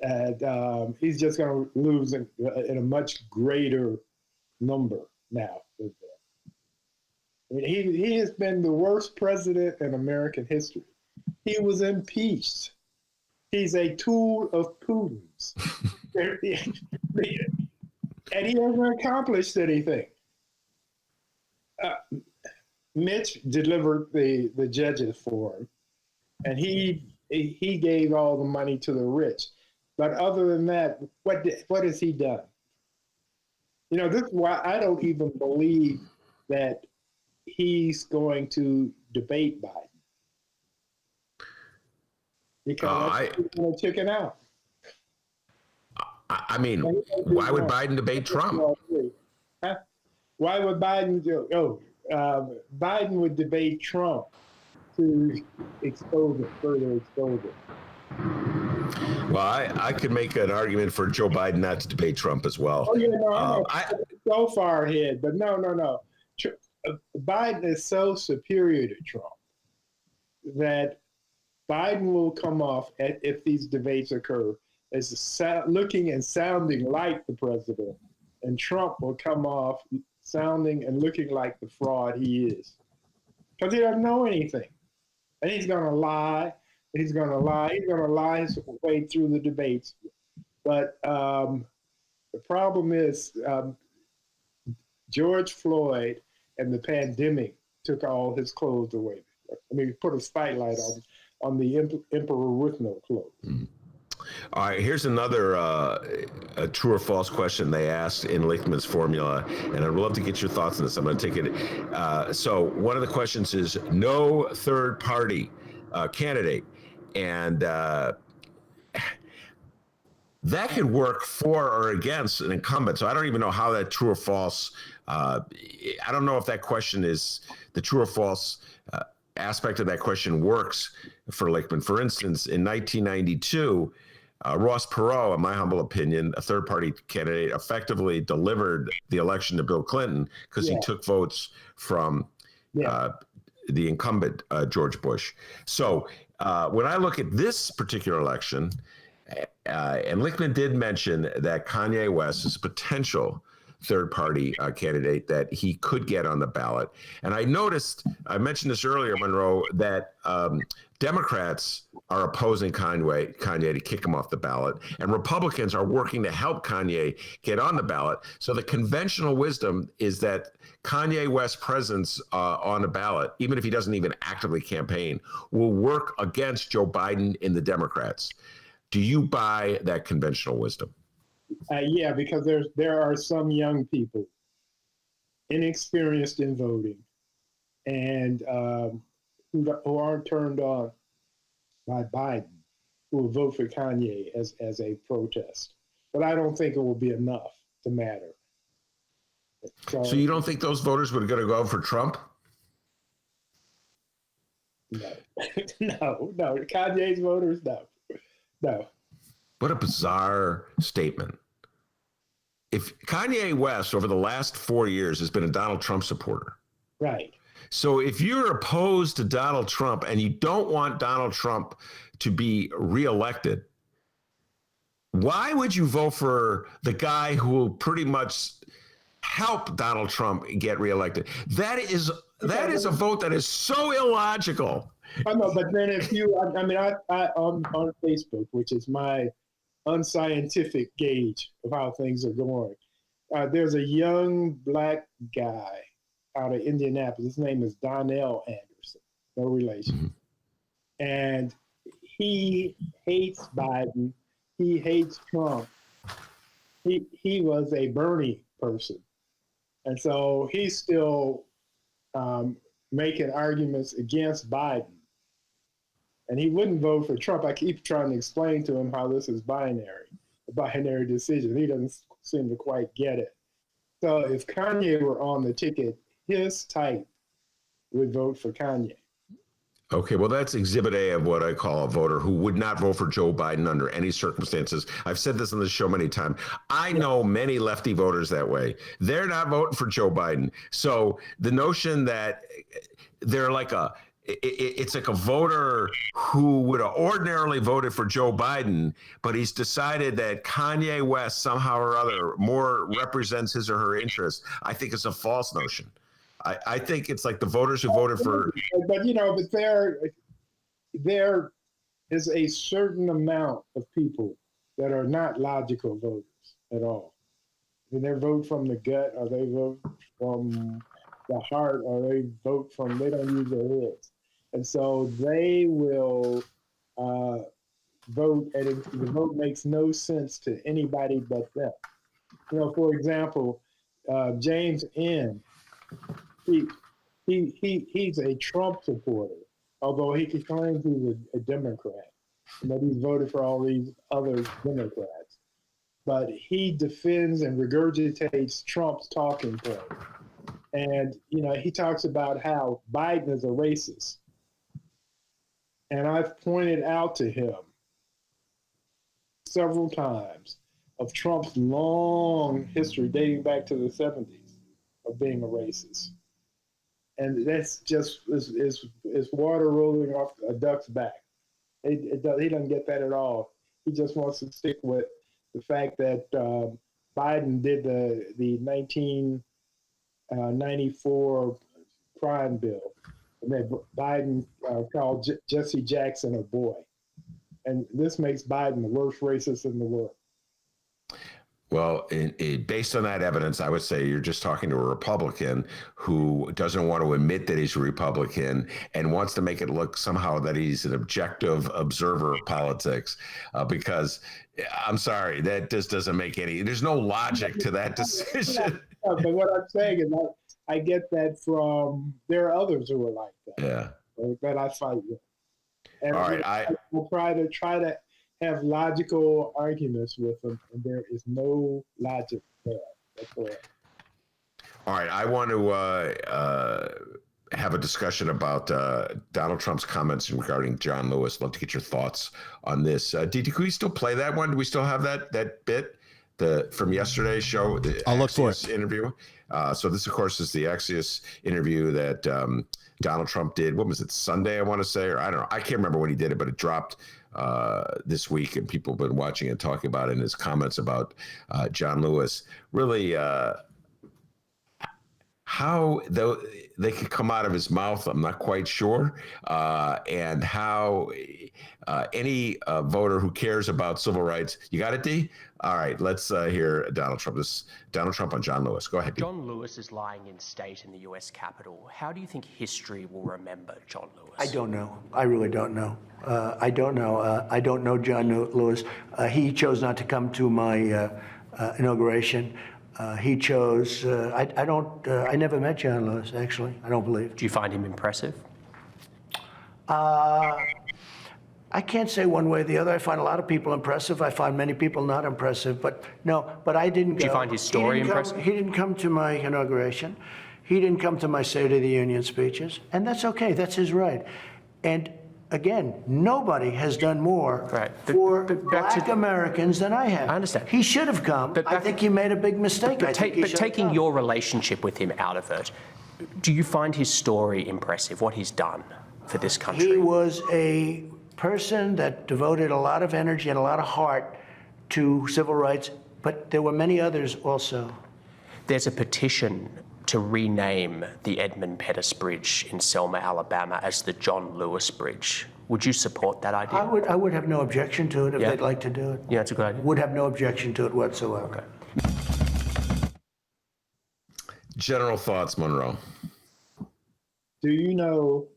And he's just going to lose in a much greater number now. I mean, he has been the worst president in American history. He was impeached. He's a tool of Putin's. And he hasn't accomplished anything. Mitch delivered the judges for him, and he gave all the money to the rich. But other than that, what has he done? You know, this is why I don't even believe that he's going to debate Biden. Because he's going to chicken out. I mean, why would Biden debate Trump? Huh? Why would Biden do? Biden would debate Trump to further expose it. Well, I could make an argument for Joe Biden not to debate Trump as well. Oh, yeah, no, I'm so far ahead, but no. Biden is so superior to Trump that Biden will come off, if these debates occur, as looking and sounding like the president, and Trump will come off sounding and looking like the fraud he is. Because he doesn't know anything. And he's going to lie. He's going to lie his way through the debates. But the problem is George Floyd and the pandemic took all his clothes away. I mean, put a spotlight on the emperor with no clothes. Mm. All right, here's another a true or false question they asked in Lickman's formula, and I'd love to get your thoughts on this. I'm going to take it. So one of the questions is no third party candidate, and that could work for or against an incumbent. So I don't even know how that true or false. I don't know if that question is the true or false aspect of that question works for Lickman. For instance, in 1992. Ross Perot, in my humble opinion, a third-party candidate, effectively delivered the election to Bill Clinton because he took votes from the incumbent, George Bush. So when I look at this particular election, and Lickman did mention that Kanye West is a potential third-party candidate that he could get on the ballot. And I noticed, I mentioned this earlier, Monroe, that Democrats are opposing Kanye to kick him off the ballot, and Republicans are working to help Kanye get on the ballot. So the conventional wisdom is that Kanye West's presence on the ballot, even if he doesn't even actively campaign, will work against Joe Biden and the Democrats. Do you buy that conventional wisdom? Yeah, because there are some young people inexperienced in voting and who aren't turned on by Biden, who will vote for Kanye as a protest. But I don't think it will be enough to matter. So you don't think those voters were going to go for Trump? No. No. Kanye's voters, no. What a bizarre statement. If Kanye West over the last 4 years has been a Donald Trump supporter. Right. So if you're opposed to Donald Trump and you don't want Donald Trump to be reelected, why would you vote for the guy who will pretty much help Donald Trump get reelected? That is a vote that is so illogical. I know, but then if you, I on Facebook, which is my unscientific gauge of how things are going, there's a young black guy out of Indianapolis. His name is Donnell Anderson, no relation. Mm-hmm. And he hates Biden. He hates Trump. He was a Bernie person. And so he's still making arguments against Biden. And he wouldn't vote for Trump. I keep trying to explain to him how this is a binary decision. He doesn't seem to quite get it. So if Kanye were on the ticket, his type would vote for Kanye. Okay, well, that's exhibit A of what I call a voter who would not vote for Joe Biden under any circumstances. I've said this on the show many times. I know many lefty voters that way. They're not voting for Joe Biden. So the notion that they're like it's like a voter who would have ordinarily voted for Joe Biden, but he's decided that Kanye West somehow or other more represents his or her interests, I think it's a false notion. I think it's like the voters who voted for. But there is a certain amount of people that are not logical voters at all. I mean, they vote from the gut, or they vote from the heart, or they vote from, they don't use their heads. And so they will vote, and the vote makes no sense to anybody but them. For example, James N., he's a Trump supporter, although he claims he's a Democrat, and that he's voted for all these other Democrats. But he defends and regurgitates Trump's talking points. And, he talks about how Biden is a racist. And I've pointed out to him several times of Trump's long history dating back to the 70s of being a racist. And that's just is water rolling off a duck's back. He doesn't get that at all. He just wants to stick with the fact that Biden did the 1994 crime bill, and that Biden called Jesse Jackson a boy. And this makes Biden the worst racist in the world. Well, based on that evidence, I would say you're just talking to a Republican who doesn't want to admit that he's a Republican and wants to make it look somehow that he's an objective observer of politics. Because I'm sorry, that just doesn't make there's no logic to that decision. But what I'm saying is I get that from, there are others who are like that. Yeah. That I fight with. And all right, I will try to have logical arguments with them, and there is no logic there. That's correct. All right, I want to have a discussion about Donald Trump's comments regarding John Lewis. I'd love to get your thoughts on this. Did we still play that one? Do we still have that bit from yesterday's show? I'll look for it. Interview. So this, of course, is the Axios interview that Donald Trump did. What was it, Sunday, I want to say? Or I don't know. I can't remember when he did it, but it dropped this week, and people have been watching and talking about it, and his comments about John Lewis. Really, how they could come out of his mouth, I'm not quite sure, and how any voter who cares about civil rights, you got it, D? All right, let's hear Donald Trump. This is Donald Trump on John Lewis. Go ahead, D. John Lewis is lying in state in the U.S. Capitol. How do you think history will remember John Lewis? I don't know. I really don't know. I don't know. I don't know John Lewis. He chose not to come to my inauguration. He chose. I never met John Lewis, actually. I don't believe. Do you find him impressive? I can't say one way or the other. I find a lot of people impressive. I find many people not impressive. But no, but I didn't go. Do you find his story impressive? He didn't come to my inauguration. He didn't come to my State of the Union speeches. And that's okay. That's his right. And again, nobody has done more for black Americans than I have. I understand. He should have come. But I think he made a big mistake. But taking your relationship with him out of it, do you find his story impressive, what he's done for this country? He was a person that devoted a lot of energy and a lot of heart to civil rights, but there were many others also. There's a petition to rename the Edmund Pettus Bridge in Selma, Alabama as the John Lewis Bridge. Would you support that idea? I would have no objection to it if they'd like to do it. Yeah, it's a good idea. Would have no objection to it whatsoever. Okay. General thoughts, Monroe. Do you know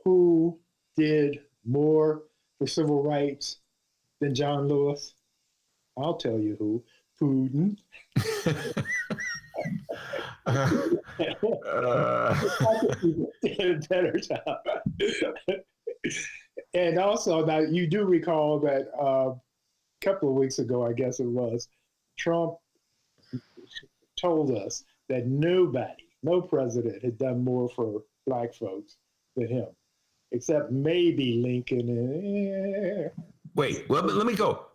who did more for civil rights than John Lewis? I'll tell you who. Putin. Better job. And also, now you do recall that a couple of weeks ago, I guess it was, Trump told us that no president had done more for black folks than him, except maybe Lincoln. And, Wait, well, let me go.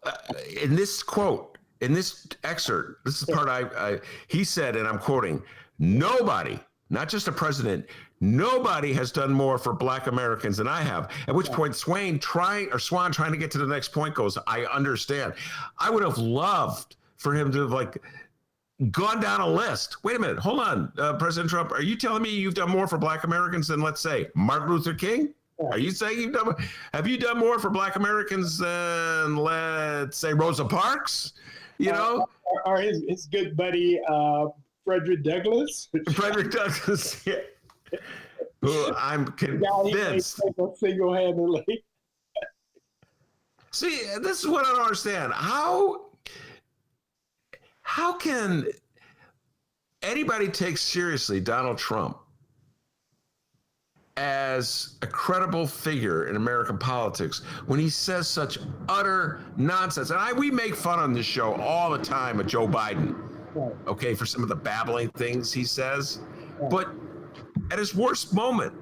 In this quote, in this excerpt, this is the part he said, and I'm quoting, nobody, not just a president, nobody has done more for black Americans than I have. At which point Swan trying to get to the next point goes, I understand. I would have loved for him to have gone down a list. Wait a minute, hold on, President Trump, are you telling me you've done more for black Americans than, let's say, Martin Luther King? Are you saying have you done more for black Americans than, let's say, Rosa Parks? You know? Or his good buddy, Frederick Douglass. Frederick Douglass, yeah. Who I'm convinced. Single-handedly. See, this is what I don't understand. How can anybody take seriously Donald Trump as a credible figure in American politics when he says such utter nonsense? And we make fun on this show all the time of Joe Biden, okay, for some of the babbling things he says. But at his worst moment,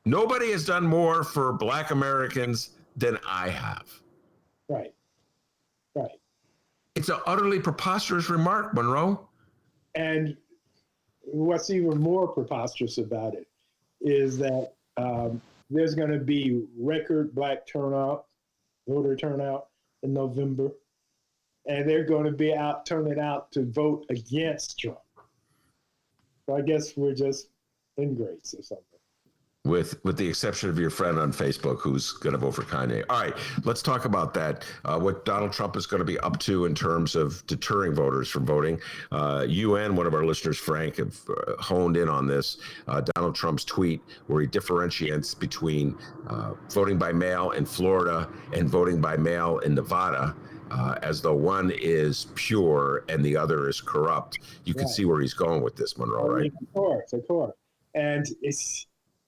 nobody has done more for black Americans than I have. Right. It's an utterly preposterous remark, Monroe. And what's even more preposterous about it is that there's going to be record black voter turnout in November, and they're going to be turning out to vote against Trump. So I guess we're just ingrates or something. With the exception of your friend on Facebook who's going to vote for Kanye. All right, let's talk about that. What Donald Trump is going to be up to in terms of deterring voters from voting. You and one of our listeners, Frank, have honed in on this. Donald Trump's tweet where he differentiates between voting by mail in Florida and voting by mail in Nevada, as though one is pure and the other is corrupt. You can see where he's going with this, Monroe, right? Of course.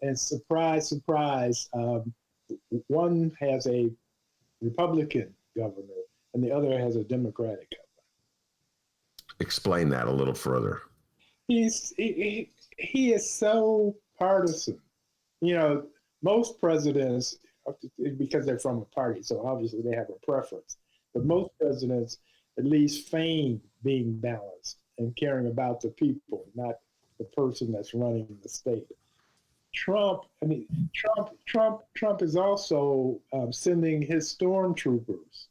And surprise, surprise, one has a Republican governor and the other has a Democratic governor. Explain that a little further. He is so partisan. You know, most presidents, because they're from a party, so obviously they have a preference, but most presidents at least feign being balanced and caring about the people, not the person that's running the state. Trump is also sending his stormtroopers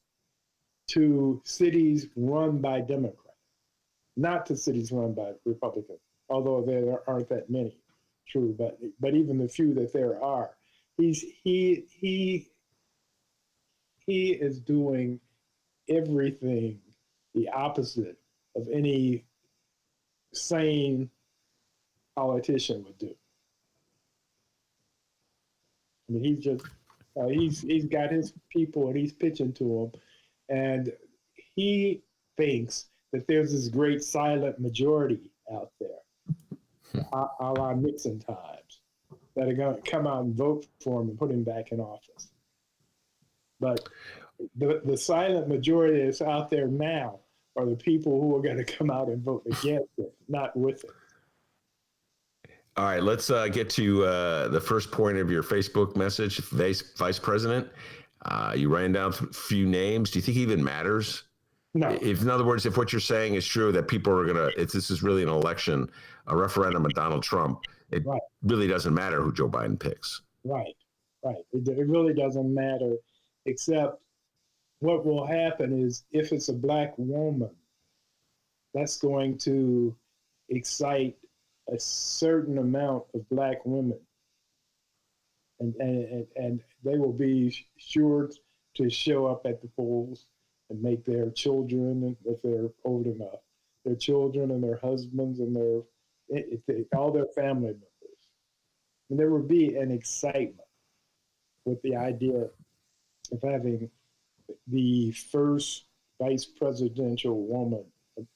to cities run by Democrats, not to cities run by Republicans, although there aren't that many, true, but even the few that there are, he is doing everything the opposite of any sane politician would do. I mean, he's got his people and he's pitching to them, and he thinks that there's this great silent majority out there, a la Nixon times, that are going to come out and vote for him and put him back in office. But the silent majority that's out there now are the people who are going to come out and vote against it, not with it. All right, let's get to the first point of your Facebook message, Vice President. You ran down a few names. Do you think it even matters? No. If, in other words, if what you're saying is true, that people are this is really an election, a referendum on Donald Trump, it really doesn't matter who Joe Biden picks. Right. It really doesn't matter, except what will happen is if it's a black woman, that's going to excite a certain amount of black women, and they will be sure to show up at the polls and make their children, if they're old enough, their children and their husbands and all their family members. And there will be an excitement with the idea of having the first vice presidential woman,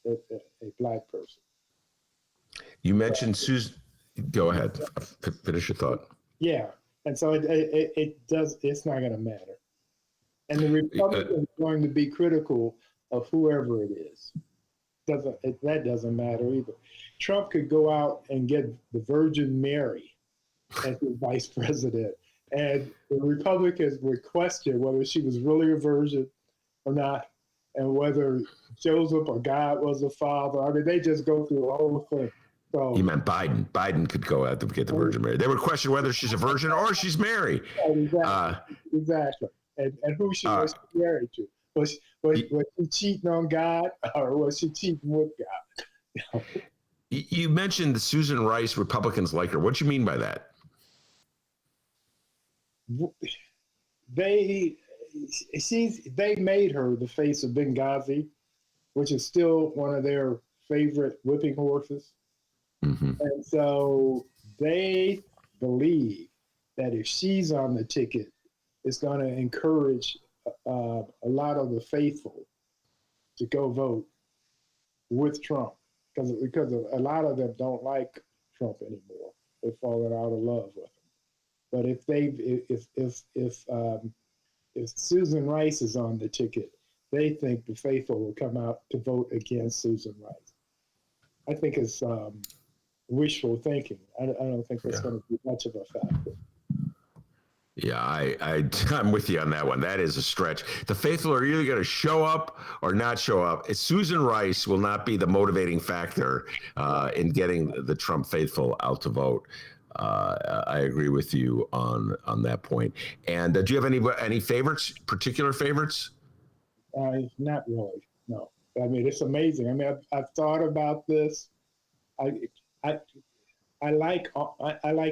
a black person. You mentioned Susan. Go ahead. Finish your thought. Yeah, and so it's not going to matter. And the Republicans are going to be critical of whoever it is. that doesn't matter either. Trump could go out and get the Virgin Mary as his vice president, and the Republicans would question whether she was really a virgin or not, and whether Joseph or God was the father. I mean, they just go through the whole thing. So He meant Biden. Biden could go out to get the Virgin Mary. They would question whether she's a virgin or she's Mary. Exactly. And who she was married to. Was she cheating on God, or was she cheating with God? You mentioned Susan Rice, Republicans like her. What do you mean by that? They made her the face of Benghazi, which is still one of their favorite whipping horses. Mm-hmm. And so they believe that if she's on the ticket, it's going to encourage a lot of the faithful to go vote with Trump, because a lot of them don't like Trump anymore. They've fallen out of love with him. But if Susan Rice is on the ticket, they think the faithful will come out to vote against Susan Rice. I think it's wishful thinking. I don't think that's going to be much of a factor. Yeah, I'm with you on that one. That is a stretch. The faithful are either going to show up or not show up. Susan Rice will not be the motivating factor in getting the Trump faithful out to vote. I agree with you on that point. And do you have any favorites, particular favorites? Not really, no. I mean, it's amazing. I mean, I've thought about this. I like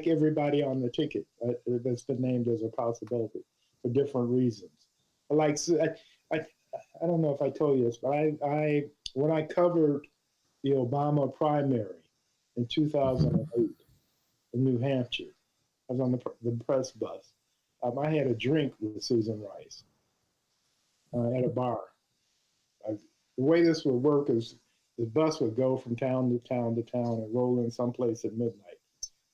everybody on the ticket that's been named as a possibility for different reasons. I don't know if I told you this, but when I covered the Obama primary in 2008 in New Hampshire, I was on the press bus. I had a drink with Susan Rice at a bar. The way this would work is the bus would go from town to town to town and roll in someplace at midnight.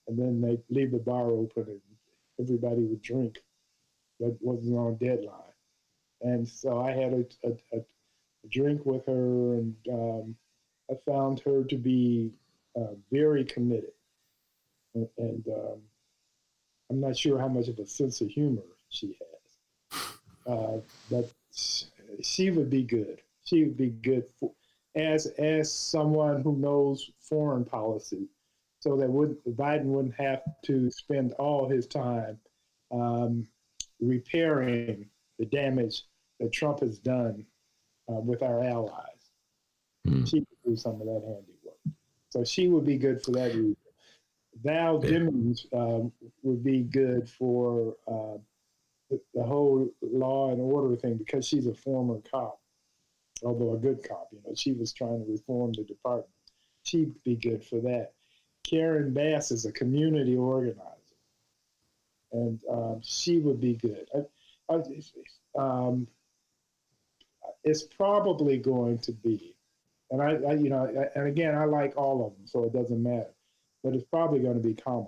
And then they'd leave the bar open and everybody would drink that wasn't on deadline. And so I had a drink with her, and I found her to be very committed. And I'm not sure how much of a sense of humor she has. But she would be good. She would be good as someone who knows foreign policy, so that Biden wouldn't have to spend all his time repairing the damage that Trump has done with our allies. She could do some of that handiwork. So she would be good for that reason. Val Demings would be good for the whole law and order thing, because she's a former cop, although a good cop. She was trying to reform the department. She'd be good for that. Karen Bass is a community organizer, and she would be good. It's probably going to be, and and again, I like all of them, so it doesn't matter. But it's probably going to be Kamala,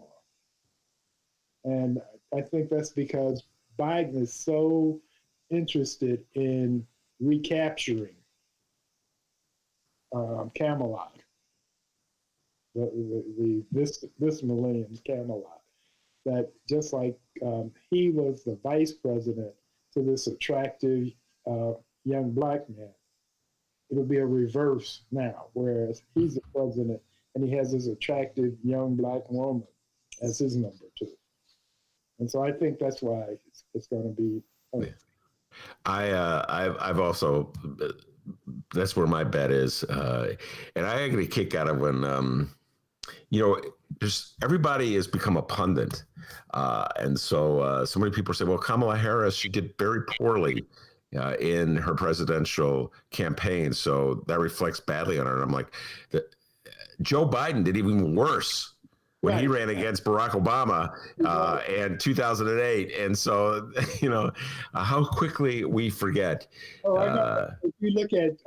and I think that's because Biden is so interested in recapturing Camelot, this millennium's Camelot, that just like he was the vice president to this attractive young black man, it'll be a reverse now, whereas he's the president and he has this attractive young black woman as his number two. And so I think that's why it's going to be. I've also, that's where my bet is. And I get a kick out of when, just everybody has become a pundit. And so many people say, well, Kamala Harris, she did very poorly in her presidential campaign, so that reflects badly on her. And I'm like, Joe Biden did even worse when he ran against Barack Obama in 2008. And so, how quickly we forget. I know. If you look at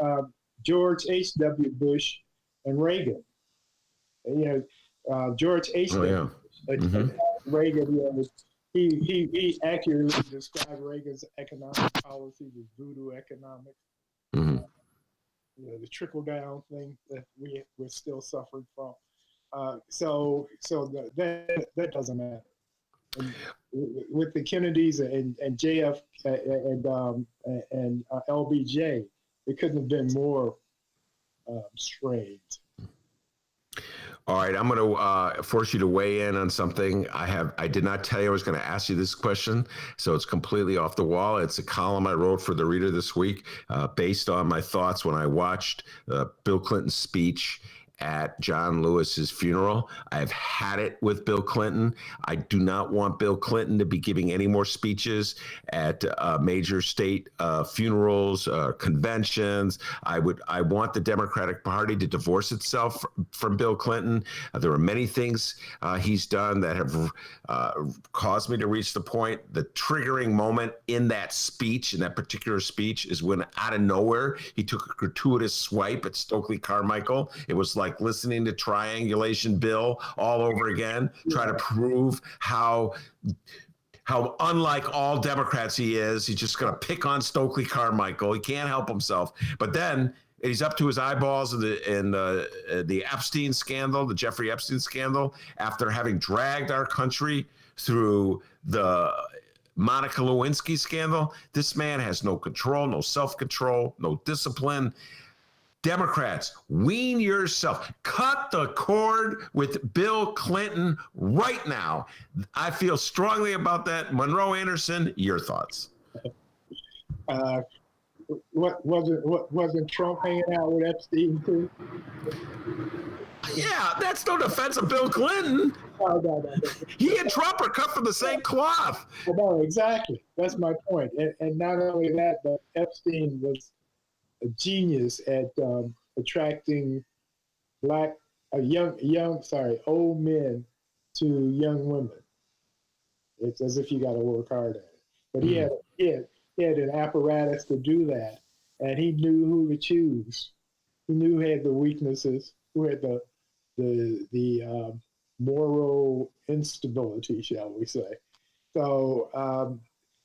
George H.W. Bush and Reagan, George H.W. Bush, Reagan, he accurately described Reagan's economic policies as voodoo economics. the trickle down thing that we're still suffering from. That doesn't matter. And with the Kennedys and JF and LBJ, it couldn't have been more strained. All right, I'm going to force you to weigh in on something. I did not tell you I was going to ask you this question, so it's completely off the wall. It's a column I wrote for the Reader this week, based on my thoughts when I watched Bill Clinton's speech at John Lewis's funeral. I've had it with Bill Clinton. I do not want Bill Clinton to be giving any more speeches at major state funerals, conventions. I want the Democratic Party to divorce itself from Bill Clinton. There are many things he's done that have caused me to reach the point. The triggering moment in that speech, in that particular speech, is when out of nowhere he took a gratuitous swipe at Stokely Carmichael. It was like listening to Triangulation Bill all over again, try to prove how unlike all Democrats he is. He's just going to pick on Stokely Carmichael. He can't help himself. But then he's up to his eyeballs in the Epstein scandal, the Jeffrey Epstein scandal, after having dragged our country through the Monica Lewinsky scandal. This man has no control, no self-control, no discipline. Democrats, wean yourself. Cut the cord with Bill Clinton right now. I feel strongly about that. Monroe Anderson, your thoughts. Wasn't Trump hanging out with Epstein too? Yeah, that's no defense of Bill Clinton. No. He and Trump are cut from the same cloth. No, exactly. That's my point. And not only that, but Epstein was a genius at attracting old men to young women. It's as if you got to work hard at it. But he had an apparatus to do that, and he knew who to choose. He knew who had the weaknesses, who had the moral instability, shall we say. So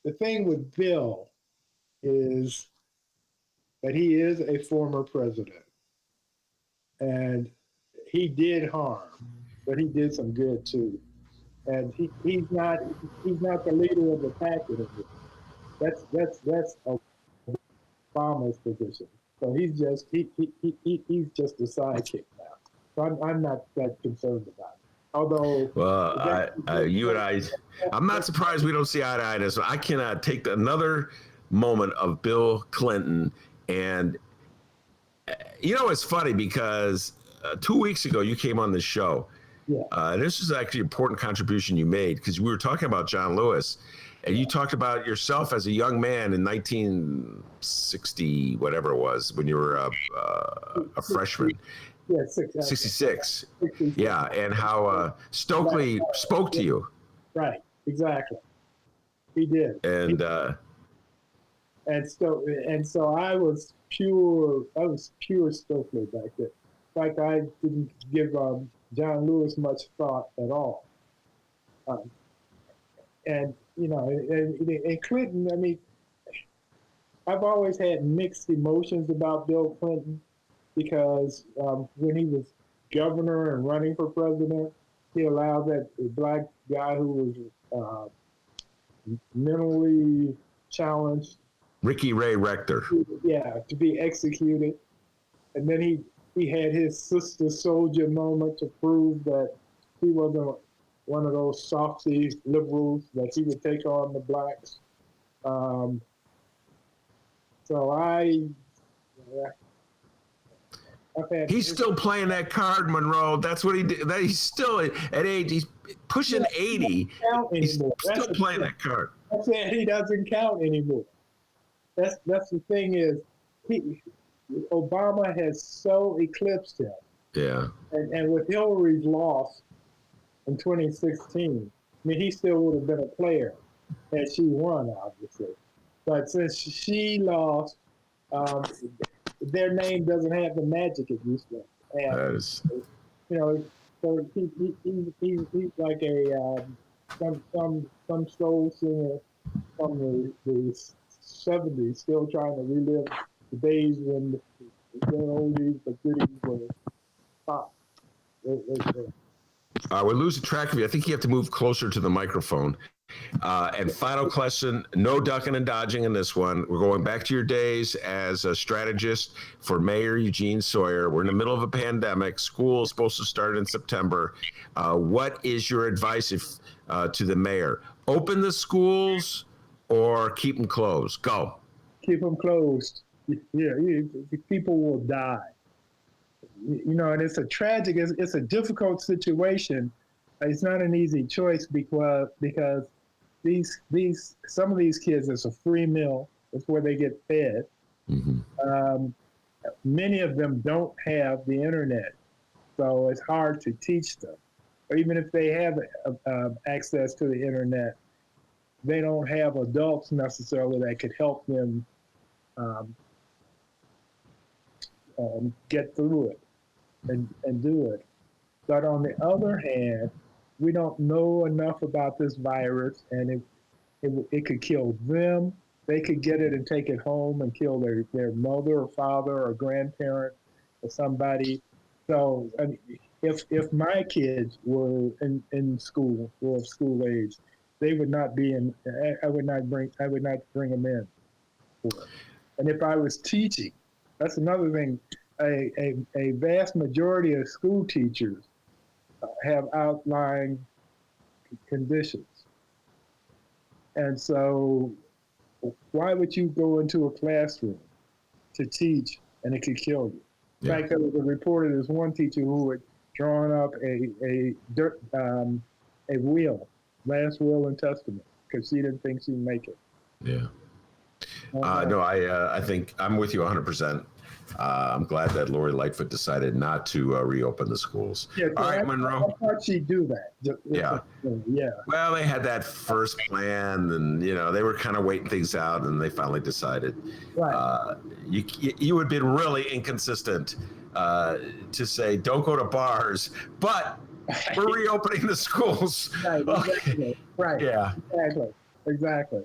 the thing with Bill is that he is a former president, and he did harm, but he did some good too. And he's not the leader of the pack anymore. That's Obama's position. So he's just a sidekick now. So I'm not that concerned about it. Although, well, you and I'm not surprised we don't see eye to eye. So I cannot take another moment of Bill Clinton. And, it's funny because 2 weeks ago you came on the show. Yeah. This is actually an important contribution you made because we were talking about John Lewis, and you talked about yourself as a young man in 1960, whatever it was, when you were a freshman. Yeah, 66. Yeah, and how Stokely spoke to you. Right, exactly. He did. And so I was pure Stokely back then. In fact, I didn't give John Lewis much thought at all. And Clinton, I mean, I've always had mixed emotions about Bill Clinton because when he was governor and running for president, he allowed that black guy who was mentally challenged, Ricky Ray Rector, to be executed. And then he had his sister soldier moment to prove that he wasn't one of those softy liberals, that he would take on the blacks. He's still playing that card, Monroe. That's what he did. He's still at age. He's pushing 80. He's still playing that card. I said he doesn't count anymore. That's the thing is, Obama has so eclipsed him. Yeah. And with Hillary's loss in 2016, I mean, he still would have been a player had she won, obviously. But since she lost, their name doesn't have the magic it used to. And, so he's like some soul singer from the 70s, still trying to relive the days when oldies but goodies were pop. We're losing track of you. I think you have to move closer to the microphone. And final question, no ducking and dodging in this one. We're going back to your days as a strategist for Mayor Eugene Sawyer. We're in the middle of a pandemic. School is supposed to start in September. What is your advice to the mayor? Open the schools or keep them closed? Go. Keep them closed. Yeah, people will die. And it's a tragic, it's a difficult situation. It's not an easy choice because some of these kids, it's a free meal. It's where they get fed. Mm-hmm. Many of them don't have the internet, so it's hard to teach them. Or even if they have access to the internet, they don't have adults necessarily that could help them get through it and do it. But on the other hand, we don't know enough about this virus, and it could kill them. They could get it and take it home and kill their mother or father or grandparent or somebody. So if my kids were in school or of school age, they would not be in. I would not bring them in. And if I was teaching, that's another thing. A vast majority of school teachers have outlying conditions. And so why would you go into a classroom to teach and it could kill you? In fact, there was a report of this one teacher who had drawn up a will, last will and testament, because she didn't think she'd make it. Yeah. No, I think I'm with you 100%. I'm glad that Lori Lightfoot decided not to reopen the schools. Yeah, all right, Monroe. I thought she'd do that. Yeah. Well, they had that first plan, and they were kind of waiting things out, and they finally decided. Right. You would have been really inconsistent to say don't go to bars, but we're reopening the schools. Right. Exactly. Right. Yeah. Exactly.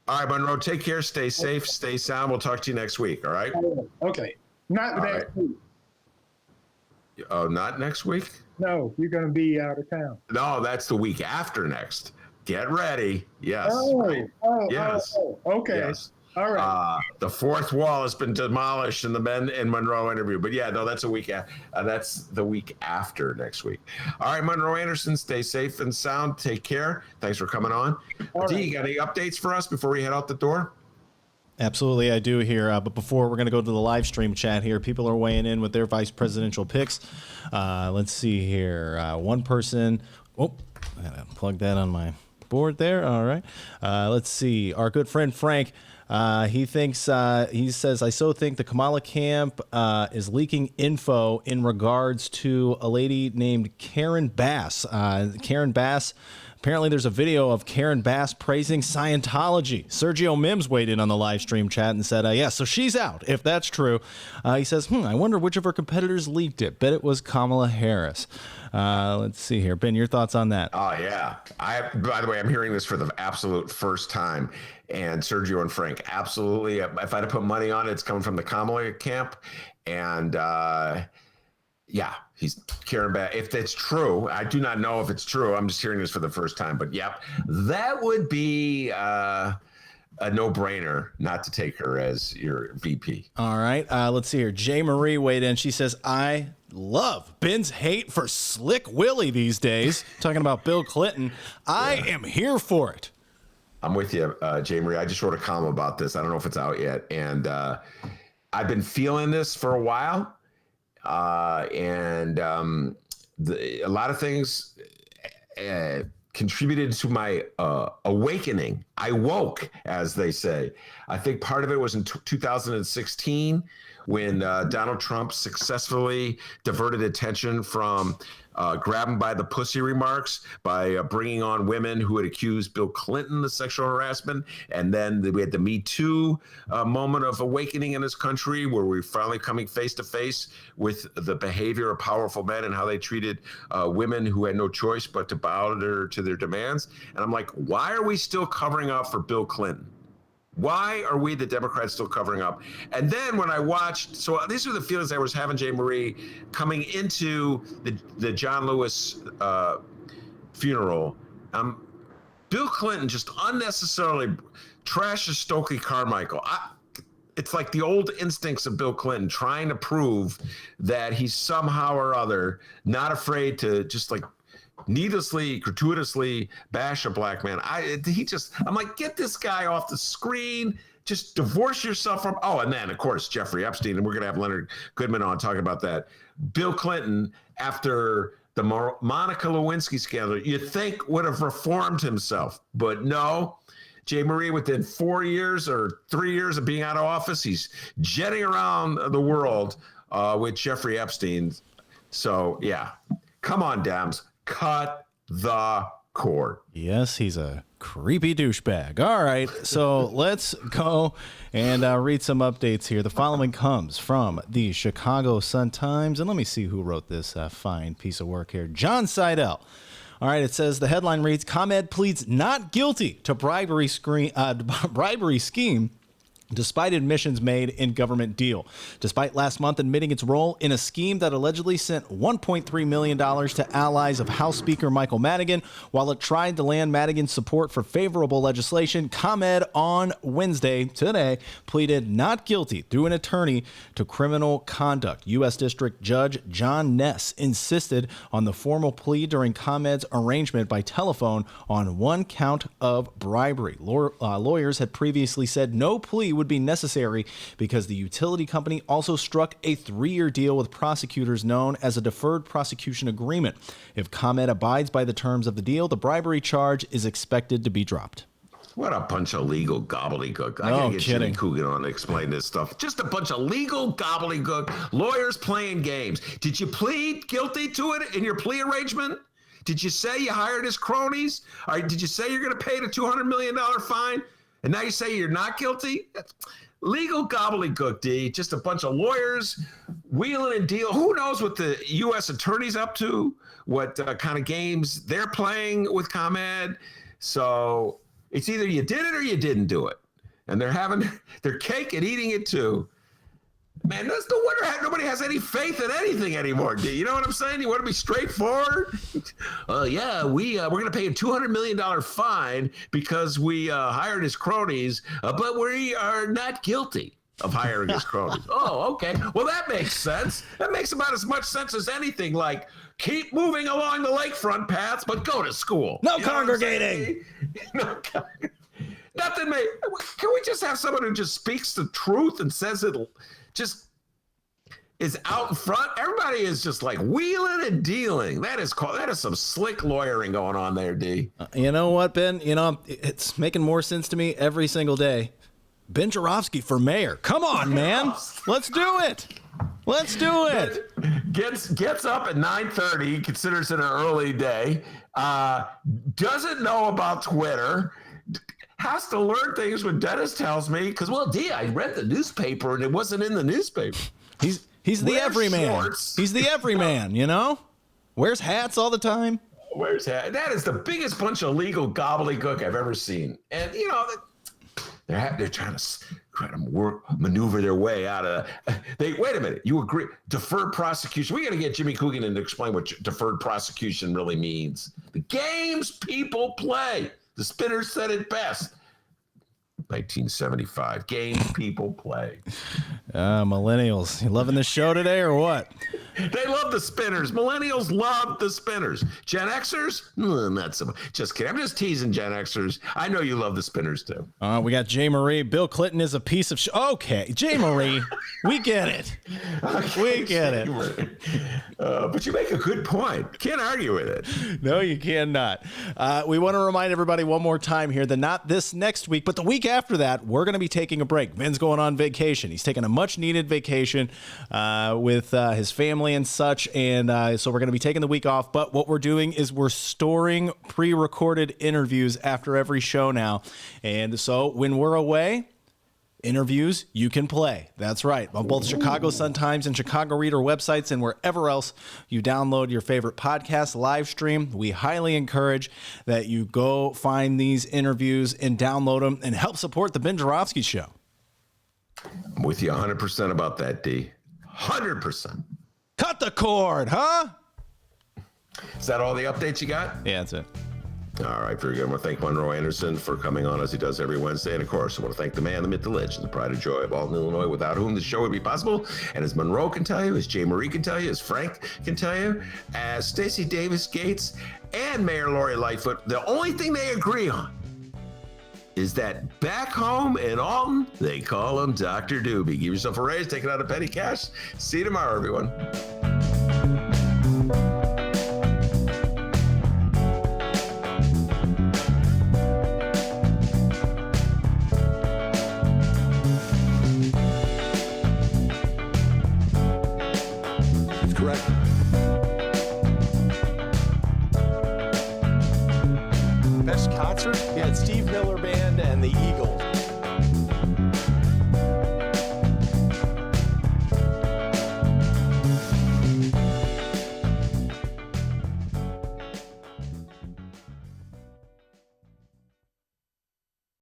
All right, Monroe, take care. Stay safe. Stay sound. We'll talk to you next week. All right? Okay. Not next week. Oh, not next week? No, you're going to be out of town. No, that's the week after next. Get ready. Yes. Yes. Okay. Yes. All right. The fourth wall has been demolished in the Ben and Monroe interview. But yeah, no, that's a week. That's the week after next week. All right, Monroe Anderson, stay safe and sound. Take care. Thanks for coming on. D, you got any updates for us before we head out the door? Absolutely, I do here. But before, we're going to go to the live stream chat here. People are weighing in with their vice presidential picks. Let's see here. One person. Oh, I got to plug that on my board there. All right. Let's see. Our good friend Frank. He says, I so think the Kamala camp is leaking info in regards to a lady named Karen Bass. Karen Bass, apparently there's a video of Karen Bass praising Scientology. Sergio Mims weighed in on the live stream chat and said, yeah, so she's out, if that's true. He says, I wonder which of her competitors leaked it. Bet it was Kamala Harris. Let's see here. Ben, your thoughts on that? Oh, yeah. By the way, I'm hearing this for the absolute first time. And Sergio and Frank, absolutely. If I had to put money on it, it's coming from the Kamala camp. And yeah, he's Karen Bass. If that's true, I do not know if it's true. I'm just hearing this for the first time. But yep, that would be a no-brainer not to take her as your VP. All right. Let's see here. Jay Marie weighed in. She says, I love Ben's hate for Slick Willie these days. Talking about Bill Clinton. I am here for it. I'm with you, Jay Marie. I just wrote a column about this. I don't know if it's out yet. And I've been feeling this for a while. A lot of things contributed to my awakening. I woke, as they say. I think part of it was in 2016 when Donald Trump successfully diverted attention from grab him by the pussy remarks by bringing on women who had accused Bill Clinton of sexual harassment. And then we had the Me Too moment of awakening in this country where we're finally coming face to face with the behavior of powerful men and how they treated women who had no choice but to bow to their demands. And I'm like, why are we still covering up for Bill Clinton? Why are we, the Democrats, still covering up? And then when I watched, so these are the feelings I was having, Jay Marie, coming into the John Lewis funeral. Bill Clinton just unnecessarily trashes Stokely Carmichael. It's like the old instincts of Bill Clinton trying to prove that he's somehow or other not afraid to just like needlessly, gratuitously bash a black man. I'm like, get this guy off the screen. Just divorce yourself from. Oh, and then of course Jeffrey Epstein, and we're gonna have Leonard Goodman on talking about that. Bill Clinton, after the Monica Lewinsky scandal, you think would have reformed himself, but no. Jay Marie, within 4 years or 3 years of being out of office, he's jetting around the world with Jeffrey Epstein. So yeah, come on, Dems. Cut the cord. Yes, he's a creepy douchebag. All right, so let's go and read some updates here. The following comes from the Chicago Sun-Times, and let me see who wrote this fine piece of work here. John Seidel. All right, it says the headline reads, ComEd pleads not guilty to bribery scheme despite admissions made in government deal. Despite last month admitting its role in a scheme that allegedly sent $1.3 million to allies of House Speaker Michael Madigan, while it tried to land Madigan's support for favorable legislation, ComEd on Wednesday, today, pleaded not guilty through an attorney to criminal conduct. U.S. District Judge John Ness insisted on the formal plea during ComEd's arrangement by telephone on one count of bribery. Lawyers had previously said no plea would be necessary because the utility company also struck a 3-year deal with prosecutors known as a deferred prosecution agreement. If ComEd abides by the terms of the deal, the bribery charge is expected to be dropped. What a bunch of legal gobbledygook. I gotta get Jimmy Coogan on to explain this stuff. Just a bunch of legal gobbledygook. Lawyers playing games. Did you plead guilty to it in your plea arrangement? Did you say you hired his cronies? Or did you say you're going to pay the $200 million fine? And now you say you're not guilty? Legal gobbledygook, D. Just a bunch of lawyers wheeling and dealing. Who knows what the U.S. attorney's up to, what kind of games they're playing with ComEd. So it's either you did it or you didn't do it. And they're having their cake and eating it too. Man, that's no wonder nobody has any faith in anything anymore, D. You know what I'm saying? You want to be straightforward? Yeah, we're going to pay a $200 million fine because we hired his cronies, but we are not guilty of hiring his cronies. Oh, okay. Well, that makes sense. That makes about as much sense as anything like keep moving along the lakefront paths, but go to school. No congregating. Nothing. Can we just have someone who just speaks the truth and says it? Just is out in front. Everybody is just like wheeling and dealing. That is some slick lawyering going on there, D. You know what, Ben? You know, it's making more sense to me every single day. Ben Joravsky for mayor. Come on, man. Let's do it. Let's do it. Gets up at 9:30, considers it an early day, doesn't know about Twitter, has to learn things when Dennis tells me, because, well, D, I read the newspaper and it wasn't in the newspaper. He's the everyman. He's the everyman, you know? Wears hats all the time. Wears hats. That is the biggest bunch of legal gobbledygook I've ever seen. And, you know, they're trying to maneuver their way out of. Wait a minute. You agree? Deferred prosecution. We got to get Jimmy Coogan in to explain what deferred prosecution really means. The games people play. The Spinners said it best. 1975. Games people play. Millennials. You loving the show today or what? They love the Spinners. Millennials love the Spinners. Gen Xers? Not so much. Just kidding. I'm just teasing Gen Xers. I know you love the Spinners too. We got Jay Marie. Bill Clinton is a piece of okay, Jay Marie. We get it. Okay, we get it. But you make a good point. Can't argue with it. No, you cannot. We want to remind everybody one more time here that not this next week, but the week after that, we're going to be taking a break. Ben's going on vacation. He's taking a much-needed vacation with his family and such, and so we're going to be taking the week off. But what we're doing is we're storing pre-recorded interviews after every show now, and so when we're away, interviews you can play. That's right. On both Chicago Sun-Times and Chicago Reader websites and wherever else you download your favorite podcast live stream, we highly encourage that you go find these interviews and download them and help support the Ben Joravsky Show. I'm with you 100% about that, D. 100%. Cut the cord, huh? Is that all the updates you got? Yeah, that's it. All right, very good. I want to thank Monroe Anderson for coming on as he does every Wednesday. And of course, I want to thank the man, the myth, the legend, the pride and joy of all in Illinois, without whom the show would be possible. And as Monroe can tell you, as Jay Marie can tell you, as Frank can tell you, as Stacey Davis Gates and Mayor Lori Lightfoot, the only thing they agree on is that back home in Alton, they call him Dr. Doobie. Give yourself a raise, take it out of petty cash. See you tomorrow, everyone. That's correct.